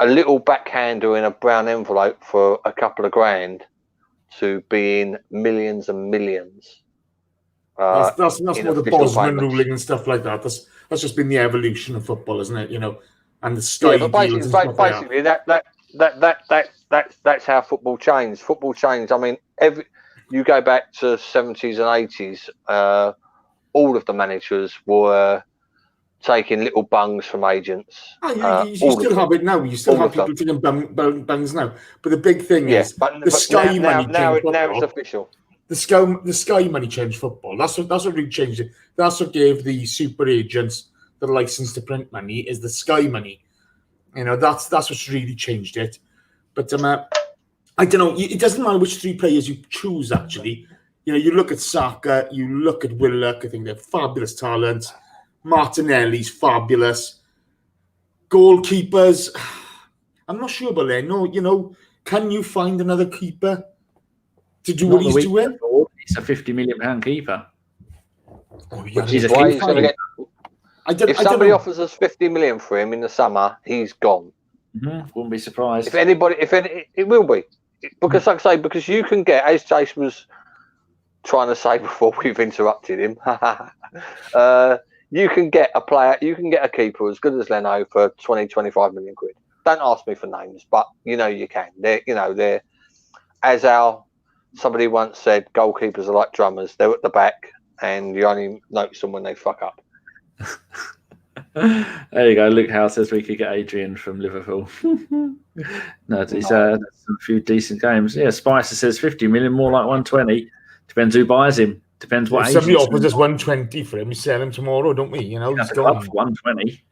a little backhander in a brown envelope for a couple of grand to being millions and millions. That's more the Bosman ruling and stuff like that. That's just been the evolution of football, isn't it? You know, and the Sky deals and stuff basically that's how football changed. Football changed. I mean, you go back to 70s and 80s, all of the managers were taking little bungs from agents. You still have it now. You still have people taking bungs now. But the big thing is the Sky money. Now it's official. The Sky money changed football. That's what really changed it. That's what gave the super agents the license to print money. Is the Sky money. You know, that's what's really changed it. But I don't know. It doesn't matter which three players you choose. Actually, you know, you look at Xhaka, you look at Willock. I think they're fabulous talents. Martinelli's fabulous. Goalkeepers, I'm not sure about Leno. You know, can you find another keeper to do what he's doing? He's a £50 million keeper. Oh, yeah, if somebody offers us 50 million for him in the summer, he's gone. Wouldn't be surprised. It will be. Because, like I say, because you can get, as Jace was trying to say before we've interrupted him, you can get a player, you can get a keeper as good as Leno for 20, 25 million quid. Don't ask me for names, but you know you can. They're as somebody once said, goalkeepers are like drummers. They're at the back, and you only notice them when they fuck up. There you go. Luke Howe says we could get Adrian from Liverpool. No, he's had a few decent games. Yeah, Spicer says 50 million, more like 120. Depends who buys him. Depends what. If somebody offers us 120 for him, we sell him tomorrow, don't we? You know, he's gone for 120.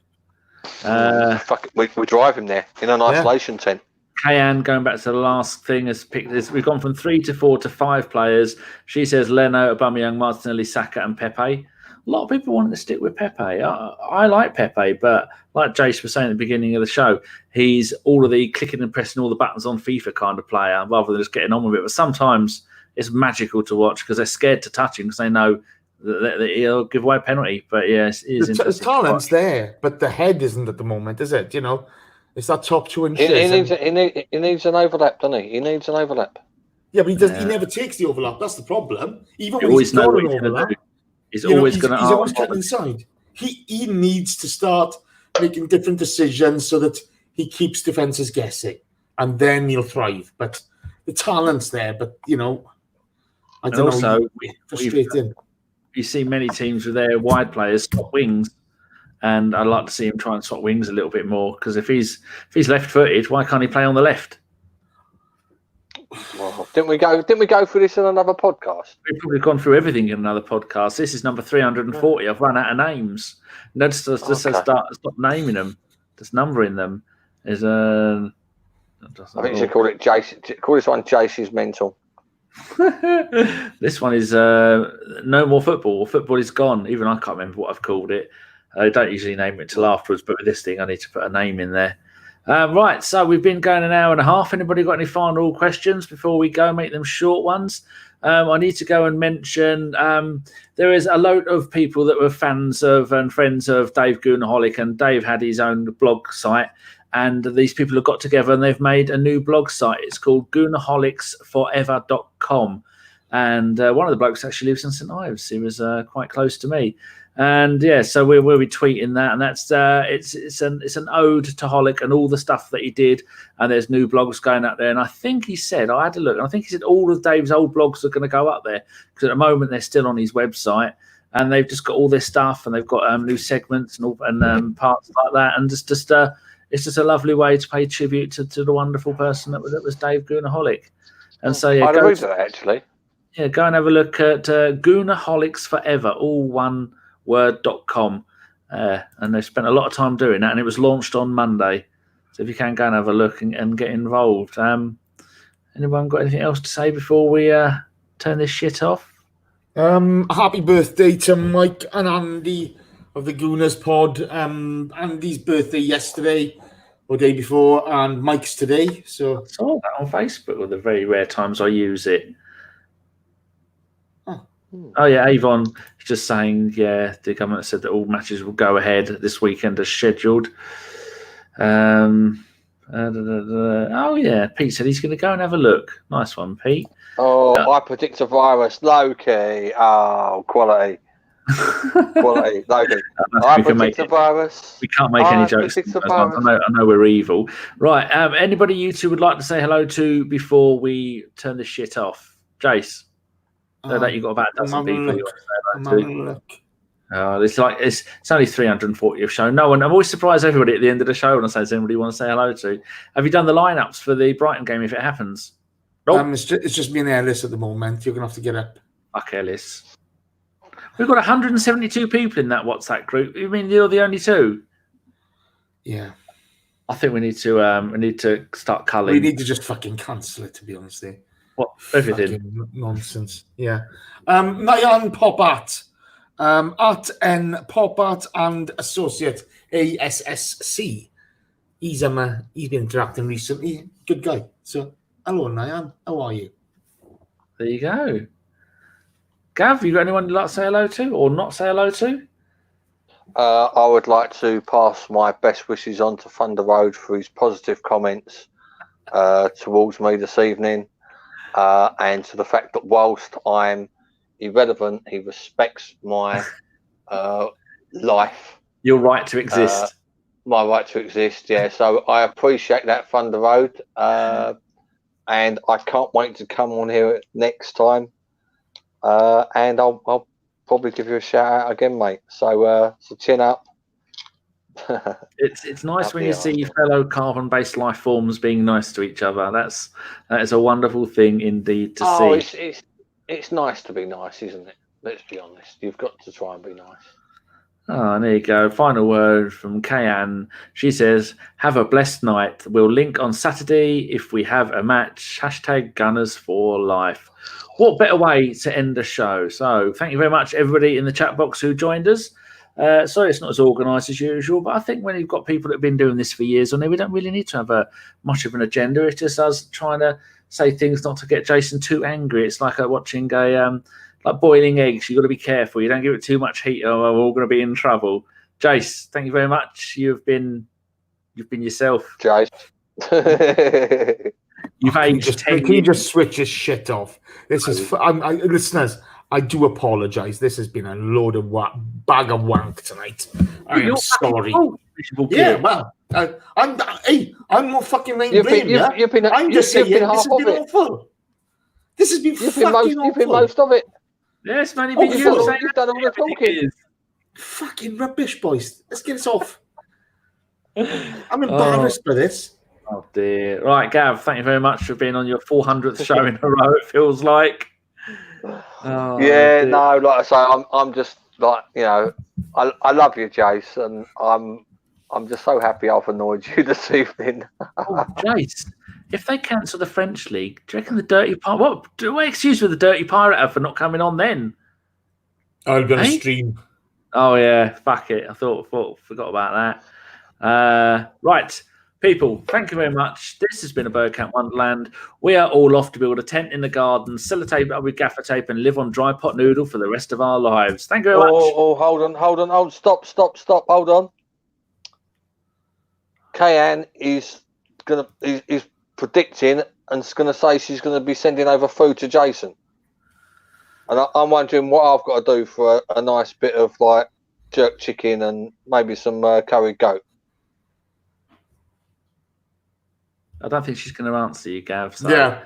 Fuck it, we drive him there in an isolation tent. Kayan, going back to the last thing, has picked this. We've gone from 3 to 4 to 5 players. She says Leno, Aubameyang, Martinelli, Saka, and Pepe. A lot of people wanted to stick with Pepe. I like Pepe, but like Jace was saying at the beginning of the show, he's all of the clicking and pressing all the buttons on FIFA kind of player rather than just getting on with it. But sometimes it's magical to watch because they're scared to touch him because they know that he'll give away a penalty. But yes, it is interesting. His talent's there, but the head isn't at the moment, is it? You know, it's that top 2 inches. He needs an overlap, doesn't he? He needs an overlap. Yeah, but he does. He never takes the overlap. That's the problem. Even when he's got an overlap. He's always going to. He's always cutting inside. He needs to start making different decisions so that he keeps defenses guessing, and then he'll thrive. But the talent's there. But you know, I don't know. Frustrating. You see many teams with their wide players swap wings, and I'd like to see him try and swap wings a little bit more because if he's left-footed, why can't he play on the left? Well, didn't we go through this in another podcast? We've probably gone through everything in another podcast. This is number 340. I've run out of names. No, just stop naming them. Just numbering them. I think you should call it Jace. Call this one Jace's mental. This one is no more football. Football is gone. Even I can't remember what I've called it. I don't usually name it till afterwards, but with this thing, I need to put a name in there. Right, so we've been going an hour and a half. Anybody got any final questions before we go? Make them short ones. I need to go and mention there is a load of people that were fans of and friends of Dave Goonaholic, and Dave had his own blog site. And these people have got together and they've made a new blog site. It's called goonaholicsforever.com. And one of the blokes actually lives in St Ives. He was quite close to me. And yeah, so we'll be tweeting that, and that's it's an ode to Holic and all the stuff that he did. And there's new blogs going up there, and I think he said, I had a look, and I think he said all of Dave's old blogs are going to go up there because at the moment they're still on his website, and they've just got all this stuff, and they've got new segments and all, and parts like that, and it's just a lovely way to pay tribute to the wonderful person that was Dave Goonaholic. And so yeah, I'd agree to that actually. Yeah, go and have a look at Goonaholics Forever, all one word.com, and they've spent a lot of time doing that, and it was launched on Monday, so if you can go and have a look and get involved. Anyone got anything else to say before we turn this shit off? Happy birthday to Mike and Andy of the Gooners pod. Andy's birthday yesterday or day before, and Mike's today, so I saw that on Facebook with the very rare times I use it. Oh yeah, Avon is just saying, yeah, the government said that all matches will go ahead this weekend as scheduled. Oh yeah, Pete said he's going to go and have a look. Nice one, Pete. Oh, I predict a virus. Low-key. Oh, quality. Quality. Low-key. I predict a virus. We can't make any jokes. I know we're evil. Right, anybody you two would like to say hello to before we turn this shit off? Jace? That you've got about a dozen people you want to say hello to. It's only 340th show. No one. I'm always surprised everybody at the end of the show when I say, does anybody want to say hello to? Have you done the lineups for the Brighton game if it happens? Nope. It's just me and Ellis at the moment. You're gonna have to get up. Fuck Ellis. We've got 172 people in that WhatsApp group. You mean you're the only two? Yeah. I think we need to start culling. We need to just fucking cancel it, to be honest. What? Everything. Fucking nonsense. Yeah. Nayan Popat. At N Popat and Associate ASSC. He's been interacting recently. Good guy. So hello Nayan. How are you? There you go. Gav, you got anyone you'd like to say hello to or not say hello to? I would like to pass my best wishes on to Thunder Road for his positive comments towards me this evening. And to the fact that whilst I'm irrelevant, he respects my life. Your right to exist. My right to exist, yeah. So I appreciate that, Thunder Road. And I can't wait to come on here next time. And I'll probably give you a shout out again, mate. So chin up. It's nice when you see fellow carbon-based life forms being nice to each other. That is a wonderful thing indeed to see. It's nice to be nice, isn't it? Let's be honest. You've got to try and be nice. Oh, there you go. Final word from Kayan. She says, "Have a blessed night. We'll link on Saturday if we have a match. # Gunners for life." What better way to end the show? So thank you very much, everybody in the chat box who joined us. Sorry it's not as organised as usual, but I think when you've got people that have been doing this for years on there, we don't really need to have much of an agenda. It's just us trying to say things not to get Jason too angry. It's like watching like boiling eggs. You've got to be careful. You don't give it too much heat or we're all going to be in trouble. Jace, thank you very much. You've been yourself. Jace. You've aged 10 years. Can you just switch his shit off? This is listeners. I do apologise. This has been a load of bag of wank tonight. I am sorry. Yeah, well, I'm not fucking laying blame. I'm just saying this has been awful. This has been fucking awful. You've been most of it. Yes, man. You've done all the talking. Fucking rubbish, boys. Let's get this off. I'm embarrassed by this. Oh dear. Right, Gav, thank you very much for being on your 400th show in a row, it feels like. Oh, yeah, no, like I say, I'm just like, you know, I love you, Jace, and I'm just so happy I've annoyed you this evening. Oh, Jace, if they cancel the French league, do you reckon the Dirty Pirate? What excuse for the Dirty Pirate have for not coming on then? I'll be on a stream. Oh yeah, fuck it. I forgot about that. Right. People, thank you very much. This has been a Bergkamp Wonderland. We are all off to build a tent in the garden, sellotape it up with gaffer tape, and live on dry pot noodle for the rest of our lives. Thank you very much. Oh, hold on. Stop. Hold on. Kayan is predicting and is going to say she's going to be sending over food to Jason. And I'm wondering what I've got to do for a nice bit of like jerk chicken and maybe some curry goat. I don't think she's going to answer you, Gav. So yeah,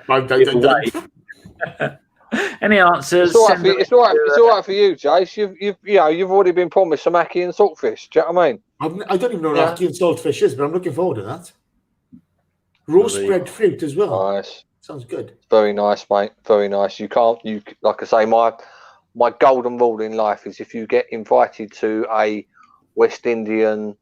any answers? It's all right for you, Jace. You've already been promised some ackee and saltfish. Do you know what I mean? I don't even know what ackee and saltfish is, but I'm looking forward to that. Roast bread fruit as well. Nice. Sounds good. Very nice, mate. Very nice. You like I say, my golden rule in life is if you get invited to a West Indian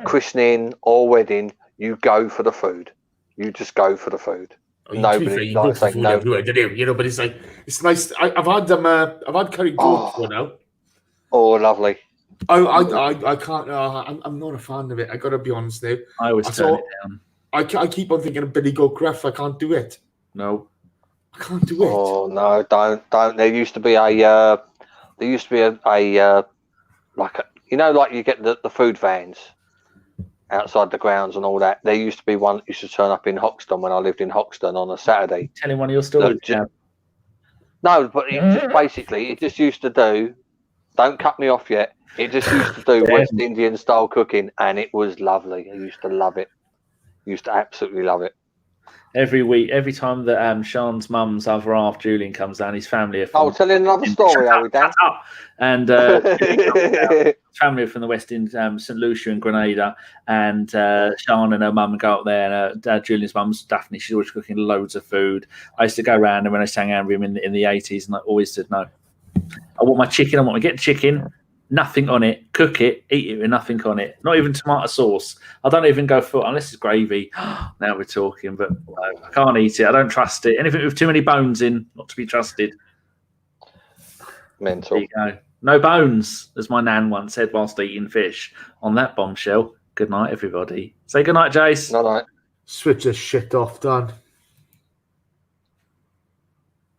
christening or wedding, you go for the food. You just go for the food. Nobody like saying no. Everywhere, you know, but it's like it's nice. I've had curry goat before now. Oh, lovely. I can't. I'm not a fan of it. I got to be honest now. I always turn it down. I keep on thinking of Billy Goat Gruff. I can't do it. No, I can't do it. Oh no, don't. There used to be a like you get the food vans outside the grounds and all that. There used to be one that used to turn up in Hoxton when I lived in Hoxton on a Saturday. Telling one of your stories. No, but it just used to do. Don't cut me off yet. It just used to do West Indian style cooking, and it was lovely. I used to love it. Used to absolutely love it. Every week, every time that Sean's mum's other half, Julian, comes down, his family are from... Oh, telling another story, are we, Dan? And family are from the West End, St. Lucia and Grenada, and Sean and her mum go up there, and Julian's mum's Daphne, she's always cooking loads of food. I used to go around, and when I sang out with him in the 80s, and I always said, no, I want my chicken, I want to get chicken, nothing on it, cook it, eat it with nothing on it, not even tomato sauce. I don't even go for unless it's gravy. Now we're talking, but no, I can't eat it. I don't trust it. Anything with too many bones in, not to be trusted. Mental. There you go. No bones, as my nan once said whilst eating fish. On that bombshell, good night, everybody. Say good night, Jace. Good night. Switch this shit off, Dan.